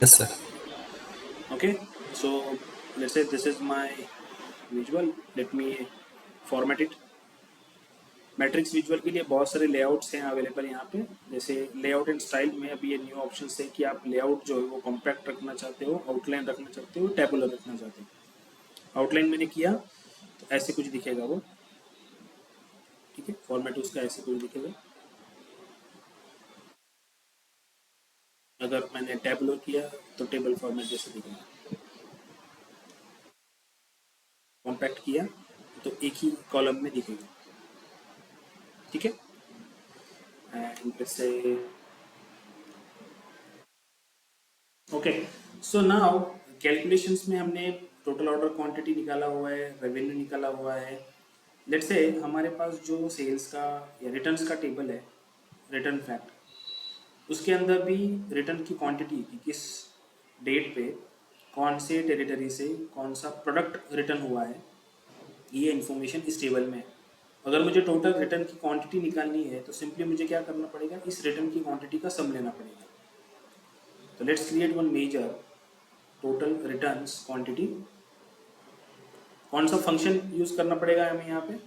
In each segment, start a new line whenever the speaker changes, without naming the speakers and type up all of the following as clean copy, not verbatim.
Yes, sir.
Okay, so let's say this is my visual. Let me format it. Matrix visual के लिए बहुत सारे layouts हैं available यहाँ पे, जैसे लेआउट एंड स्टाइल में अभी ये न्यू ऑप्शन है कि आप लेआउट जो है वो कॉम्पैक्ट रखना चाहते हो, आउटलाइन रखना चाहते हो, टेबुलर रखना चाहते हो। आउटलाइन मैंने किया तो ऐसे कुछ दिखेगा वो, ठीक है, फॉर्मेट उसका ऐसे कुछ दिखेगा। अगर मैंने टेबुलर किया तो टेबल फॉर्मेट जैसे दिखेगा। कॉम्पैक्ट किया तो एक ही कॉलम में दिखेगा, ठीक है। एंड जैसे ओके, सो नाउ कैलकुलेशंस में हमने टोटल ऑर्डर क्वांटिटी निकाला हुआ है, रेवेन्यू निकाला हुआ है। लेट्स से हमारे पास जो सेल्स का या रिटर्न्स का टेबल है, रिटर्न फैक्ट, उसके अंदर भी रिटर्न की क्वांटिटी कि किस डेट पे कौन से टेरिटरी से कौन सा प्रोडक्ट रिटर्न हुआ है, ये इन्फॉर्मेशन इस टेबल में है। अगर मुझे टोटल रिटर्न की क्वांटिटी निकालनी है तो सिंपली मुझे क्या करना पड़ेगा, इस रिटर्न की क्वांटिटी का सम लेना पड़ेगा। तो let's create one measure total returns quantity. कौन सा फंक्शन यूज करना पड़ेगा हमें यहाँ पे?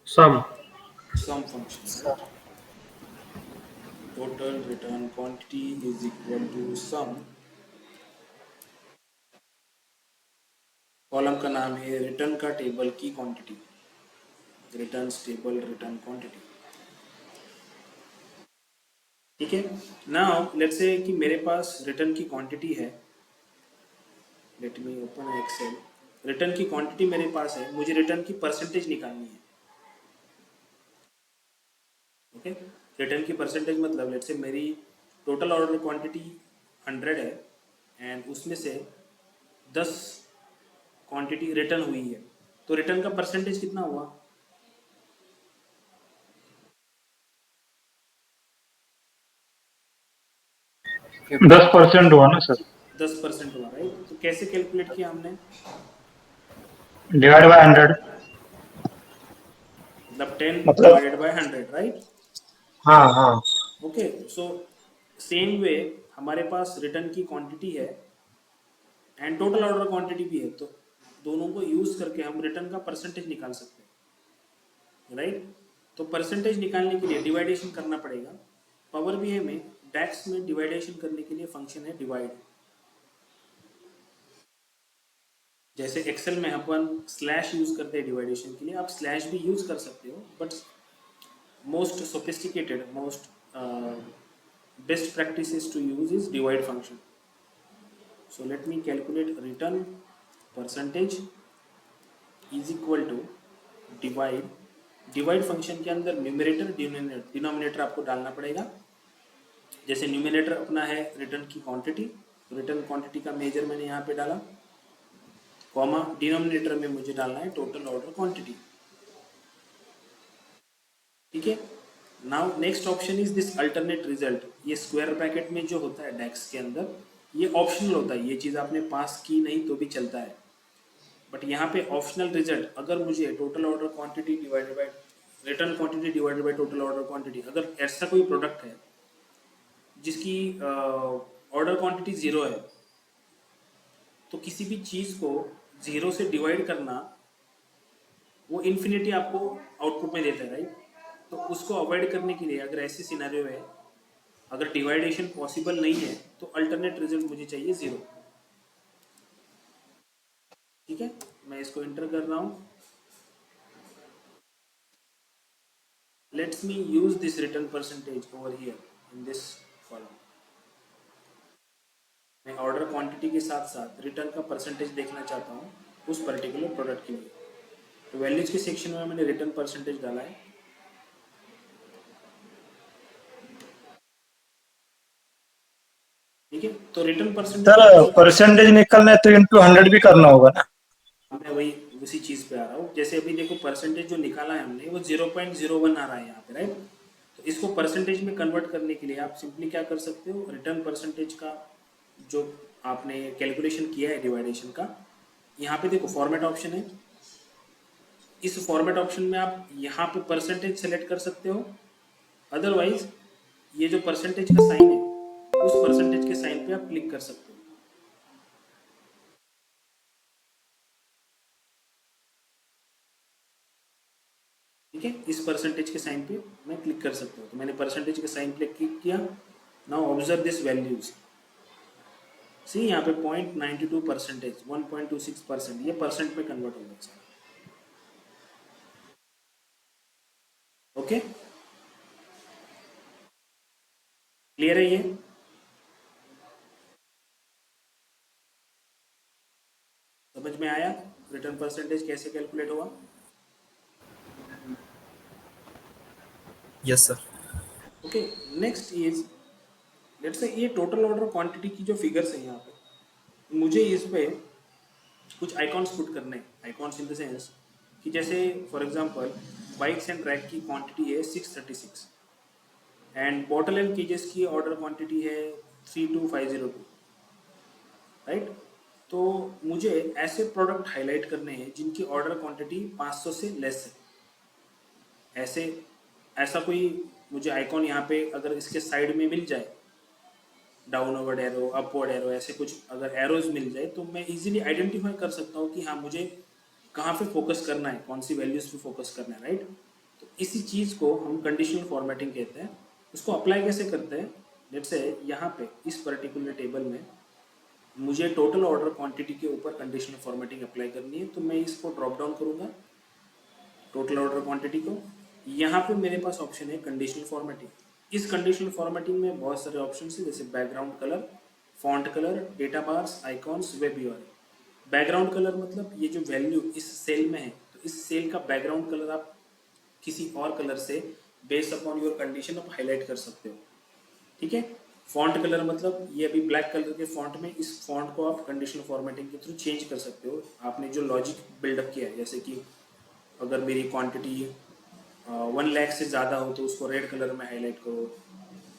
Sum
sum function, right. Total return quantity is equal to sum, column का नाम है रिटर्न का टेबल की quantity, return table return quantity, ठीक है। नाउ लेट्स से कि मेरे पास रिटर्न की क्वांटिटी है, let me open Excel. Return की क्वांटिटी मेरे पास है, मुझे रिटर्न की परसेंटेज निकालनी है, ओके। रिटर्न की परसेंटेज मतलब लेट्स से मेरी टोटल ऑर्डर क्वांटिटी 100 है एंड उसमें से 10 क्वांटिटी रिटर्न हुई है, तो रिटर्न का परसेंटेज कितना हुआ?
10% हुआ ना सर,
10% हुआ, राइट। तो कैसे कैलकुलेट किया हमने?
Divide by 100।
मतलब 10
मतलब
डिवाइडेड बाय 100, राइट।
हाँ हाँ,
ओके, सो सेम वे हमारे पास रिटर्न की क्वांटिटी है एंड टोटल ऑर्डर क्वांटिटी भी है, तो दोनों को यूज करके हम रिटर्न का परसेंटेज निकाल सकते हैं, राइट। तो परसेंटेज निकालने के लिए डिवाइडेशन करना पड़ेगा। पावर बीआई में डैक्स में डिवाइडेशन करने के लिए फंक्शन है डिवाइड। जैसे एक्सेल में अपन स्लैश यूज करते हैं डिवाइडेशन के लिए, आप स्लैश भी यूज कर सकते हो, but most sophisticated, most best practice is to use is divide function. So let me calculate return percentage is equal to divide। Divide function के अंदर न्यूमरेटर डिनोमिनेटर आपको डालना पड़ेगा। जैसे न्यूमरेटर अपना है रिटर्न की क्वांटिटी, रिटर्न क्वांटिटी का मेजर मैंने यहाँ पे डाला, कॉमा डिनोमिनेटर में मुझे डालना है टोटल ऑर्डर क्वांटिटी, ठीक है। Now next option is this alternate result. ये स्क्वायर ब्रैकेट में जो होता है डेक्स के अंदर, ये ऑप्शनल होता है, ये चीज़ आपने पास की नहीं तो भी चलता है, बट यहाँ पे ऑप्शनल रिजल्ट, अगर मुझे total order quantity divided by return quantity divided by total order quantity, अगर ऐसा कोई प्रोडक्ट है जिसकी ऑर्डर क्वांटिटी 0 है, तो किसी भी चीज़ को 0 से डिवाइड करना, वो इन्फिनिटी आपको आउटपुट में देता है, राइट। तो उसको अवॉइड करने के लिए अगर ऐसी सिनेरियो है, अगर डिवाइडेशन पॉसिबल नहीं है, तो अल्टरनेट रिजल्ट मुझे चाहिए 0, ठीक है। मैं इसको एंटर कर रहा हूँ। Let's me use this return percentage over here in this column. मैं ऑर्डर क्वांटिटी के साथ साथ रिटर्न का परसेंटेज देखना चाहता हूँ उस पर्टिकुलर प्रोडक्ट के लिए। तो वैल्यूज के सेक्शन में मैंने रिटर्न परसेंटेज डाला है, ठीक है। तो रिटर्न परसेंटेज
सर परसेंटेज निकलना है तो इंटू 100 भी करना होगा ना?
मैं वही उसी चीज पे आ रहा हूँ। जैसे अभी देखो परसेंटेज जो निकाला है हमने वो 0.01 आ रहा है यहाँ पे, राइट। तो इसको परसेंटेज में कन्वर्ट करने के लिए आप सिंपली क्या कर सकते हो, रिटर्न परसेंटेज का जो आपने कैलकुलेशन किया है डिवाइडेशन का, यहाँ पे देखो फॉर्मेट ऑप्शन है। इस फॉर्मेट ऑप्शन में आप यहाँ पे परसेंटेज सेलेक्ट कर सकते हो अदरवाइज ये जो परसेंटेज का साइन है, उस परसेंटेज के साइन पे आप क्लिक कर सकते हो। ठीक है, इस परसेंटेज के साइन पे मैं क्लिक कर सकता हूँ। तो मैंने परसेंटेज के साइन पे क्लिक किया। Now observe this values. See यहाँ पे 0.92%, 1.26%, ये परसेंट में कन्वर्ट हो गया सर। ओके, क्लियर है ये? समझ में आया रिटर्न परसेंटेज कैसे कैलकुलेट हुआ?
Yes sir.
Okay, next is let's say ये टोटल ऑर्डर क्वांटिटी की जो फिगर्स है यहाँ पे, मुझे इस पे कुछ आइकॉन्स पुट करने हैं। आइकॉन्स इन द सेंस कि जैसे for example bikes and rack की क्वांटिटी है 636 एंड बॉटल एंड केजेस की ऑर्डर क्वांटिटी है 32502, राइट? तो मुझे ऐसे प्रोडक्ट हाईलाइट करने हैं जिनकी ऑर्डर क्वांटिटी 500 से लेस है। ऐसे ऐसा कोई मुझे आइकॉन यहाँ पे अगर इसके साइड में मिल जाए, डाउनवर्ड एरो, अपवर्ड एरो, ऐसे कुछ अगर एरोज मिल जाए तो मैं इजीली आइडेंटिफाई कर सकता हूँ कि हाँ मुझे कहाँ पे फोकस करना है, कौन सी वैल्यूज पे फोकस करना है, राइट? तो इसी चीज़ को हम कंडीशनल फॉर्मेटिंग कहते हैं। उसको अप्लाई कैसे करते हैं? जैसे यहाँ पे इस पर्टिकुलर टेबल में मुझे टोटल ऑर्डर क्वांटिटी के ऊपर कंडीशनल फॉर्मेटिंग अप्लाई करनी है, तो मैं इसको ड्रॉप डाउन करूँगा टोटल ऑर्डर क्वांटिटी को। यहाँ पे मेरे पास ऑप्शन है कंडीशनल फॉर्मेटिंग। इस कंडीशनल फॉर्मेटिंग में बहुत सारे ऑप्शन है, जैसे background colour, font colour, data bars, icons, web URL. Background colour मतलब ये जो वैल्यू इस सेल में है, तो इस सेल का बैकग्राउंड कलर आप किसी और कलर से बेस्ड अपॉन योर कंडीशन आप हाईलाइट कर सकते हो। ठीक है, फॉन्ट कलर मतलब ये अभी ब्लैक कलर के फॉन्ट में, इस फॉन्ट को आप कंडीशनल फॉर्मेटिंग के थ्रू चेंज कर सकते हो। आपने जो लॉजिक बिल्डअप किया है, जैसे कि अगर मेरी क्वांटिटी 1 लाख से ज़्यादा हो तो उसको रेड कलर में हाईलाइट करो,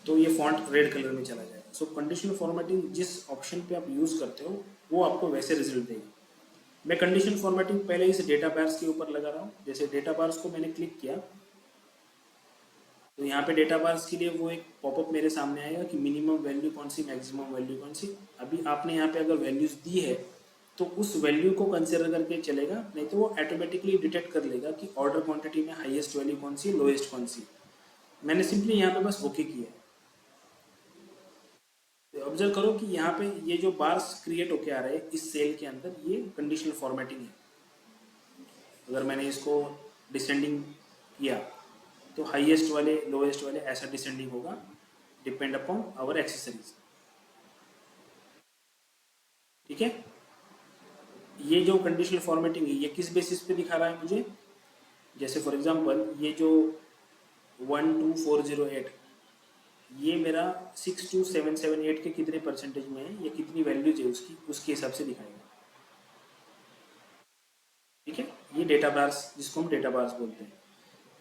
तो ये फॉन्ट रेड कलर में चला जाएगा। सो कंडीशनल फॉर्मेटिंग जिस ऑप्शन पे आप यूज़ करते हो वो आपको वैसे रिजल्ट देगा। मैं कंडीशनल फॉर्मेटिंग पहले इस डेटा बार्स के ऊपर लगा रहा हूँ। जैसे डेटा बार्स को मैंने क्लिक किया तो यहाँ पे डेटा बार्स के लिए वो एक पॉपअप मेरे सामने आएगा कि मिनिमम वैल्यू कौन सी, मैक्सिमम वैल्यू कौन सी। अभी आपने यहाँ पे अगर वैल्यूज दी है तो उस वैल्यू को कंसिडर करके चलेगा, नहीं तो वो ऑटोमेटिकली डिटेक्ट कर लेगा कि ऑर्डर क्वांटिटी में हाईएस्ट वैल्यू कौन सी, लोएस्ट कौन सी। मैंने सिंपली यहाँ पे बस ओके किया है। तो ऑब्जर्व करो कि यहाँ पे ये जो बार्स क्रिएट होके आ रहे हैं इस सेल के अंदर, ये कंडीशनल फॉर्मेटिंग है। अगर मैंने इसको डिसेंडिंग किया तो हाईएस्ट वाले, लोएस्ट वाले ऐसा डिसेंडिंग होगा, डिपेंड अपॉन आवर एक्सेसरीज। ठीक है, ये जो कंडीशनल फॉर्मेटिंग है ये किस बेसिस पे दिखा रहा है मुझे? जैसे फॉर एग्जांपल ये जो 12408, ये मेरा 62778 के कितने परसेंटेज में है, ये कितनी वैल्यूज है उसकी, उसके हिसाब से दिखाएगा। ठीक है, ये डेटा बार्स जिसको हम डेटा बार्स बोलते हैं।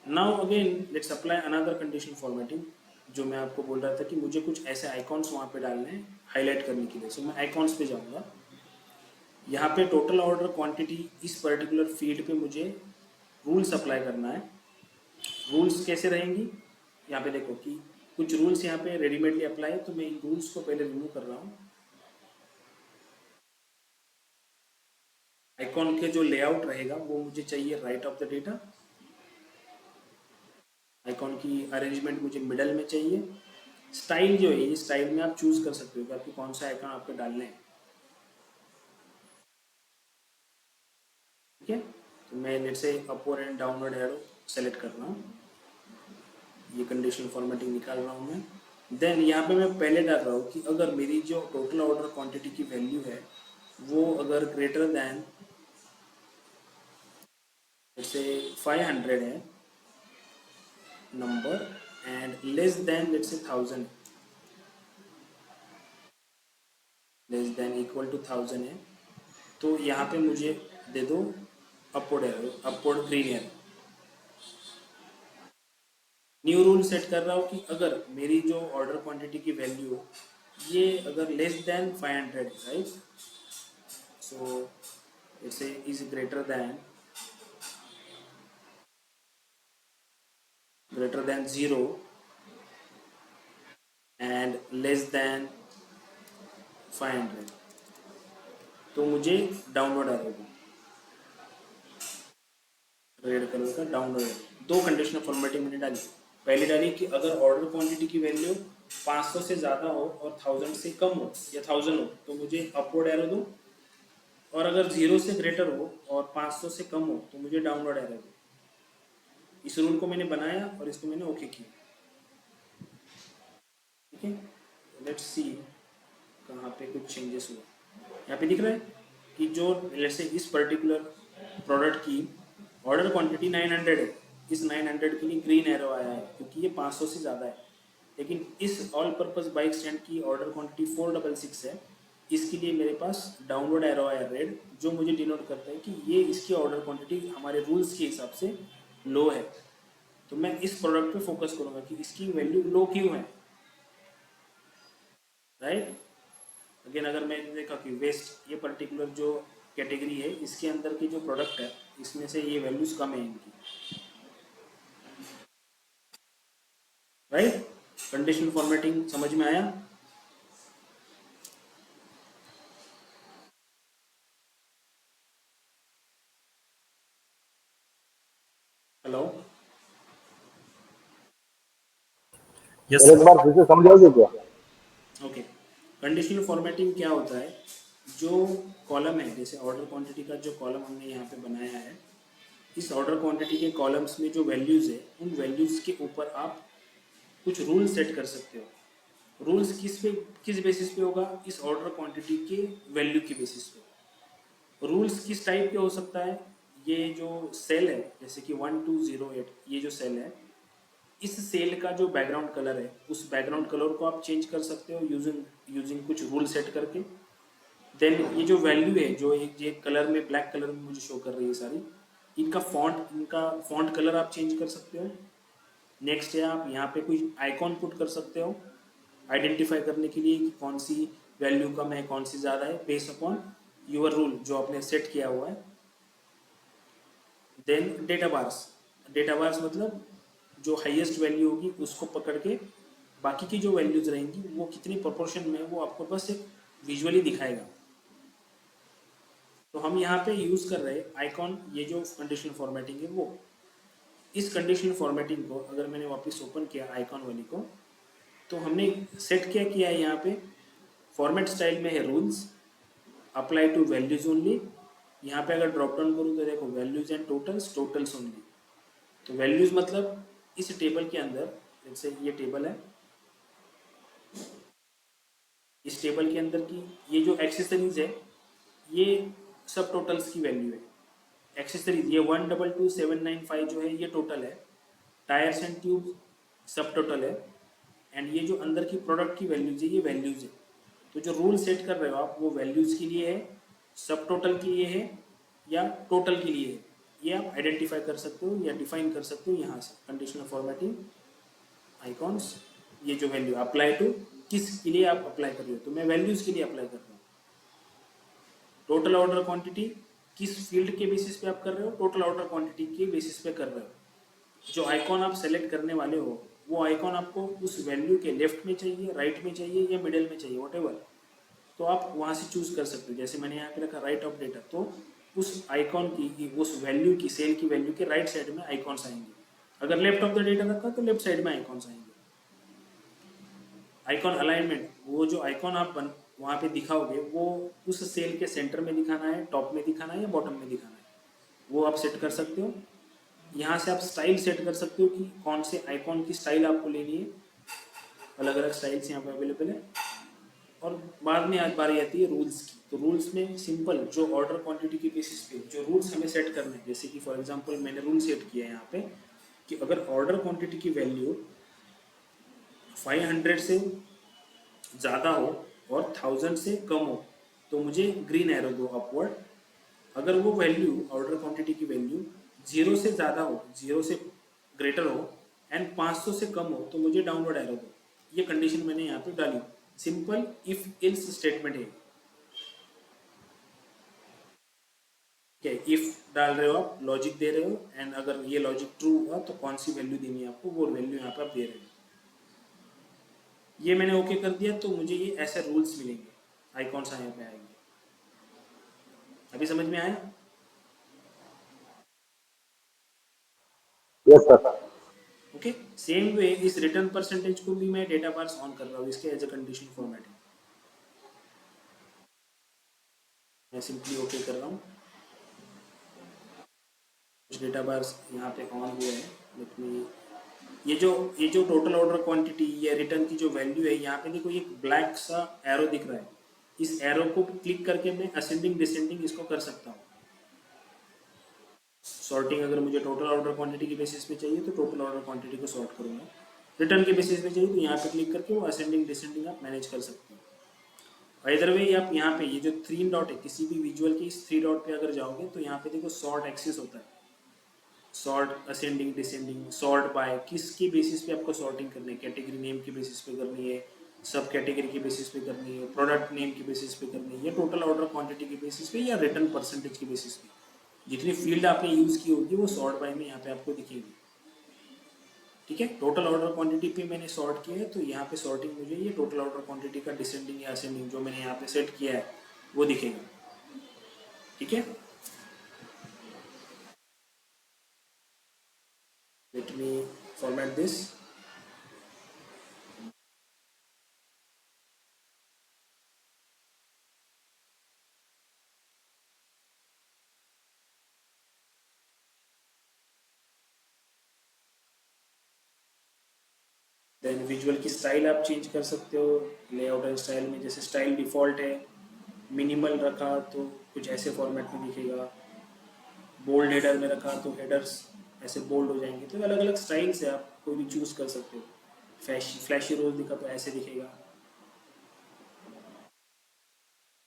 Now again let's apply another conditional formatting. जो मैं आपको बोल रहा था कि मुझे कुछ ऐसे आइकॉन्स वहाँ पे डालने हैं हाईलाइट करने के लिए। सो मैं आइकॉन्स पे जाऊँगा। यहाँ पे टोटल ऑर्डर क्वांटिटी इस पर्टिकुलर फील्ड पे मुझे रूल्स अप्लाई करना है। रूल्स कैसे रहेंगी? यहाँ पे देखो कि कुछ रूल्स यहाँ पे रेडीमेडली अप्लाई है, तो मैं इन रूल्स को पहले रिमूव कर रहा हूँ। आइकॉन के जो लेआउट रहेगा वो मुझे चाहिए right of the data. Icon की अरेंजमेंट मुझे मिडल में चाहिए। स्टाइल जो है, ये स्टाइल में आप चूज कर सकते हो कि आपको कौन सा आइकॉन आपको डालने हैं। ठीक है, तो मैं लेट से upward and downward arrow select कर रहा हूँ। ये कंडीशनल फॉर्मेटिंग निकाल रहा हूँ मैं। देन यहाँ पे मैं पहले डाल रहा हूँ कि अगर मेरी जो टोटल ऑर्डर क्वांटिटी की वैल्यू है वो अगर ग्रेटर दैन जैसे 500 है number and less than let's say 1000, less than equal to 1000 है, तो यहाँ पे मुझे दे दो upward arrow, upward green arrow. New rule set कर रहा हूँ कि अगर मेरी जो ऑर्डर क्वांटिटी की वैल्यू ये अगर less than 500, right? So it's is greater than 0, and less than 500, तो मुझे डाउनवर्ड एरो दो, रेड कलर का डाउनवर्ड एरो। दो कंडीशनल फॉर्मेटिंग मैंने डाली। पहले डाली कि अगर ऑर्डर क्वांटिटी की वैल्यू 500 से ज़्यादा हो और 1000 से कम हो या 1000 हो तो मुझे अपवर्ड एरो दो, और अगर 0 से ग्रेटर हो और 500 से कम हो तो मुझे डाउनवर्ड एरो दो। इस रूल को मैंने बनाया और इसको मैंने ओके किया। ठीक है, लेट्स सी कहाँ पे कुछ चेंजेस हुआ। यहाँ पे दिख रहा है कि जो लेट्स से इस पर्टिकुलर प्रोडक्ट की ऑर्डर क्वांटिटी 900 है, इस 900 के लिए ग्रीन एरो आया है क्योंकि ये 500 से ज़्यादा है। लेकिन इस ऑल पर्पस बाइक स्टैंड की ऑर्डर क्वांटिटी 466 है, इसके लिए मेरे पास डाउनवर्ड एरो आया रेड, जो मुझे डिनोट करता है कि ये इसकी ऑर्डर क्वांटिटी हमारे रूल्स के हिसाब से लो है। तो मैं इस प्रोडक्ट पे फोकस करूंगा कि इसकी वैल्यू लो क्यों है, राइट। अगेन अगर मैंने देखा कि वेस्ट ये पर्टिकुलर जो कैटेगरी है इसके अंदर के जो प्रोडक्ट है इसमें से ये वैल्यूज कम है इनकी, राइट। कंडीशनल फॉर्मेटिंग समझ में आया? हेलो,
यस
और एक
सर।
बार फिर से समझाओगे क्या?
ओके। कंडीशनल फॉर्मेटिंग क्या होता है, जो कॉलम है जैसे ऑर्डर क्वांटिटी का जो कॉलम हमने यहाँ पे बनाया है, इस ऑर्डर क्वांटिटी के कॉलम्स में जो वैल्यूज़ है उन वैल्यूज़ के ऊपर आप कुछ रूल सेट कर सकते हो। रूल्स किस बेसिस पे होगा, इस ऑर्डर क्वांटिटी के वैल्यू के बेसिस पे। रूल्स किस टाइप के हो सकता है, ये जो सेल है जैसे कि 1208, ये जो सेल है इस सेल का जो बैकग्राउंड कलर है उस बैकग्राउंड कलर को आप चेंज कर सकते हो यूजिंग कुछ रूल सेट करके। देन ये जो वैल्यू है जो एक ये कलर में ब्लैक कलर में मुझे शो कर रही है सारी, इनका फॉन्ट कलर आप चेंज कर सकते हो। नेक्स्ट है आप यहाँ पे कोई आइकॉन पुट कर सकते हो आइडेंटिफाई करने के लिए कि कौन सी वैल्यू कम है कौन सी ज़्यादा है, बेस्ड अपॉन यूर रूल जो आपने सेट किया हुआ है। देन डेटा बार्स मतलब जो हाईएस्ट वैल्यू होगी उसको पकड़ के बाकी की जो वैल्यूज रहेंगी वो कितनी प्रोपोर्शन में वो आपको बस एक विजुअली दिखाएगा। तो हम यहाँ पे यूज़ कर रहे हैं आइकॉन, ये जो कंडीशनल फॉर्मेटिंग है वो। इस कंडीशनल फॉर्मेटिंग को अगर मैंने वापस ओपन किया आइकॉन वाली को, तो हमने सेट क्या किया है यहाँ पे, फॉर्मेट स्टाइल में है rules, apply to values only. यहाँ पे अगर ड्रॉप डाउन करूँ तो देखो वैल्यूज एंड टोटल्स ओनली। तो वैल्यूज मतलब इस टेबल के अंदर, जैसे ये टेबल है, इस टेबल के अंदर की ये जो एक्सेसरीज है ये सब टोटल्स की वैल्यू है। एक्सेसरीज ये 122,795 जो है ये टोटल है। टायर्स एंड ट्यूब सब टोटल है। एंड ये जो अंदर की प्रोडक्ट की वैल्यूज है ये वैल्यूज है। तो जो रूल सेट कर रहे हो आप वो वैल्यूज के लिए है, सब टोटल के लिए है या टोटल के लिए है, ये आप आइडेंटिफाई कर सकते हो या डिफाइन कर सकते हो यहाँ से। कंडीशनल फॉर्मेटिंग आइकॉन्स, ये जो वैल्यू अप्लाई टू किस के लिए आप अप्लाई कर रहे हो, तो मैं वैल्यूज के लिए अप्लाई कर रहा हूँ। टोटल ऑर्डर क्वांटिटी किस फील्ड के बेसिस पे आप कर रहे हो, टोटल ऑर्डर क्वांटिटी के बेसिस पे कर रहे हो। जो आइकॉन आप सेलेक्ट करने वाले हो वो आइकॉन आपको उस वैल्यू के लेफ्ट में चाहिए, राइट में चाहिए या मिडिल में चाहिए, वॉटेवर, तो आप वहाँ से चूज कर सकते हो। जैसे मैंने यहाँ पे रखा राइट ऑफ डेटा, तो उस आइकॉन की उस वैल्यू की सेल की वैल्यू के राइट साइड में आइकॉन्स आएंगे। अगर लेफ्ट ऑफ द डेटा रखा तो लेफ्ट साइड में आइकॉन्स आएंगे। आइकॉन अलाइनमेंट, वो जो आइकॉन आप वहाँ पे दिखाओगे वो उस सेल के सेंटर में दिखाना है, टॉप में दिखाना है या बॉटम में दिखाना है, वो आप सेट कर सकते हो। यहाँ से आप स्टाइल सेट कर सकते हो कि कौन से आइकॉन की स्टाइल आपको लेनी है। अलग अलग स्टाइल्स यहाँ पे अवेलेबल है। और बाद में आज बारी आती है रूल्स की। तो रूल्स में सिंपल जो ऑर्डर क्वांटिटी के बेसिस पे जो रूल्स हमें सेट करने हैं, जैसे कि फॉर एग्जांपल मैंने रूल सेट किया है यहाँ पे कि अगर ऑर्डर क्वांटिटी की वैल्यू 500 से ज़्यादा हो और 1000 से कम हो तो मुझे ग्रीन एरो दो अपवर्ड। अगर वो वैल्यू ऑर्डर क्वांटिटी की वैल्यू 0 से ज़्यादा हो, 0 से ग्रेटर हो एंड 500 से कम हो तो मुझे डाउनवर्ड एरो दो। ये कंडीशन मैंने यहाँ पे डाली। सिंपल इफ एल्स स्टेटमेंट है। क्या इफ डाल रहे हो आप, लॉजिक दे रहे हो, एंड अगर ये लॉजिक ट्रू हुआ तो कौन सी वैल्यू देनी है आपको वो वैल्यू यहाँ पर आप दे रहे हो। ये मैंने ओके कर दिया तो मुझे ये ऐसे रूल्स मिलेंगे, आइकॉन्स यहाँ पे आएंगे। अभी समझ में आया?
Yes sir.
Okay, same way इस रिटर्न परसेंटेज को भी मैं डेटा बार्स ऑन कर रहा हूँ इसके एज अ कंडीशन फॉर्मेटिंग। मैं सिंपली ओके कर रहा हूँ, कुछ डेटा बार्स यहाँ पे ऑन हुए हैं। लेट मी, ये जो टोटल ऑर्डर क्वांटिटी या रिटर्न की जो वैल्यू है, यहाँ पे देखो एक ब्लैक सा एरो दिख रहा है। इस एरो को क्लिक करके मैं असेंडिंग डिसेंडिंग इसको कर सकता हूँ। सॉर्टिंग अगर मुझे टोटल ऑर्डर क्वांटिटी की बेसिस पे चाहिए तो टोटल ऑर्डर क्वांटिटी को सॉर्ट करूँगा। रिटर्न के बेसिस पे चाहिए तो यहाँ पे क्लिक करके वो असेंडिंग डिसेंडिंग आप मैनेज कर सकते हो। इधर वे आप यहाँ पे ये जो 3 डॉट है, किसी भी विजुअल के इस 3 डॉट पे अगर जाओगे तो यहाँ पे देखो सॉर्ट एक्सिस होता है। Sort ascending descending, sort by, किसकी बेसिस पे आपको सॉर्टिंग करनी है, कैटेगरी नेम की बेसिस पे करनी है, सब कैटेगरी की बेसिस पे करनी है, प्रोडक्ट नेम की बेसिस पे करनी है, या टोटल ऑर्डर क्वांटिटी की बेसिस पे, या रिटर्न परसेंटेज की बेसिस पे। जितनी फील्ड आपने यूज की होगी वो सॉर्ट बाय में यहाँ पे आपको दिखेगी। ठीक है, टोटल ऑर्डर क्वांटिटी पे मैंने सॉर्ट किया है तो यहाँ पे सॉर्टिंग मुझे ये टोटल ऑर्डर क्वांटिटी का डिसेंडिंग या असेंडिंग जो मैंने यहाँ पे सेट किया है वो दिखेगा। ठीक है, let me format this. Then visual की स्टाइल आप चेंज कर सकते हो लेआउट एंड स्टाइल में। जैसे स्टाइल डिफ़ॉल्ट है, मिनिमल रखा तो कुछ ऐसे फॉर्मेट में दिखेगा, बोल्ड हेडर में रखा तो हेडर्स ऐसे बोल्ड हो जाएंगे। तो अलग अलग स्टाइल से आप कोई भी चूज़ कर सकते हो। फ्लैशी रोज दिखा तो ऐसे दिखेगा,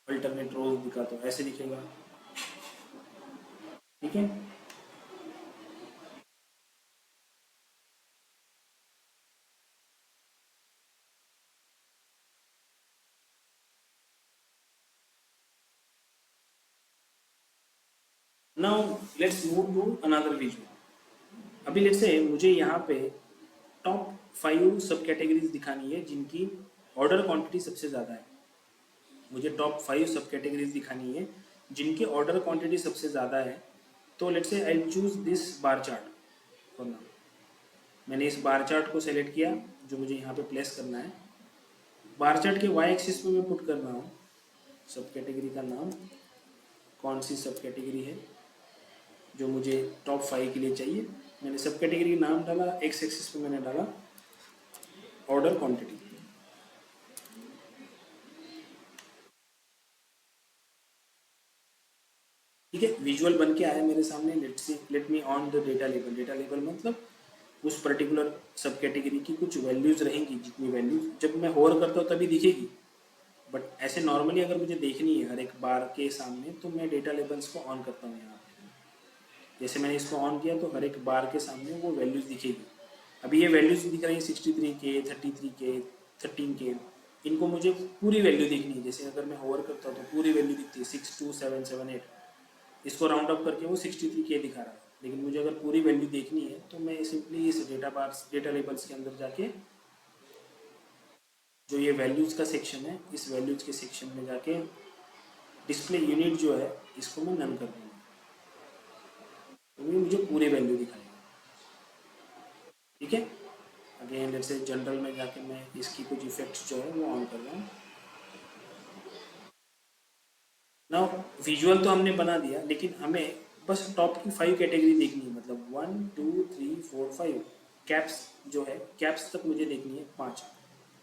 अल्टरनेट रोज दिखा तो ऐसे दिखेगा। ठीक है, now let's move to another visual. अभी लेट्स से मुझे यहाँ पे टॉप 5 सब कैटेगरीज दिखानी है जिनकी ऑर्डर क्वांटिटी सबसे ज़्यादा है। मुझे टॉप 5 सब कैटेगरीज दिखानी है जिनकी ऑर्डर क्वांटिटी सबसे ज़्यादा है। तो let's say I choose this bar chart for now. मैंने इस बार चार्ट को सेलेक्ट किया जो मुझे यहाँ पे प्लेस करना है। बार चार्ट के वाई एक्सिस पे मैं पुट कर रहा हूँ सब कैटेगरी का नाम, कौन सी सब कैटेगरी है जो मुझे टॉप 5 के लिए चाहिए। मैंने सब कैटेगरी का नाम डाला, एक्स एक्सिस पे मैंने डाला ऑर्डर क्वांटिटी। ठीक है, विजुअल बन के आया मेरे सामने। Let me on the data label. Data label मतलब उस पर्टिकुलर सब कैटेगरी की कुछ वैल्यूज रहेंगी, जितनी वैल्यूज जब मैं होवर करता हूँ तभी दिखेगी। बट ऐसे नॉर्मली अगर मुझे देखनी है हर एक बार के सामने तो मैं डेटा लेबल्स को ऑन करता हूँ यहाँ पे। जैसे मैंने इसको ऑन किया तो हर एक बार के सामने वो वैल्यूज दिखेगी। अभी ये वैल्यूज दिख रही है 63K, 33K, 13K। इनको मुझे पूरी वैल्यू देखनी है। जैसे अगर मैं होवर करता हूँ तो पूरी वैल्यू दिखती है 62778। इसको राउंड अप करके वो 63K दिखा रहा है। लेकिन मुझे अगर पूरी वैल्यू देखनी है तो मैं सिंपली इस डेटा लेबल्स के अंदर जाके जो ये वैल्यूज़ का सेक्शन है, इस वैल्यूज़ के सेक्शन में जाके डिस्प्ले यूनिट जो है इसको मैं नन कर दूँगा तो ये मुझे पूरे वैल्यू दिखाएगा। ठीक है, अगेन जैसे जनरल में जाके मैं इसकी कुछ इफेक्ट्स जो है वो ऑन कर रहा हूँ। ना विजुअल तो हमने बना दिया लेकिन हमें बस टॉप की 5 कैटेगरी देखनी है। मतलब 1 2 3 4 5 कैप्स जो है, कैप्स तक मुझे देखनी है 5।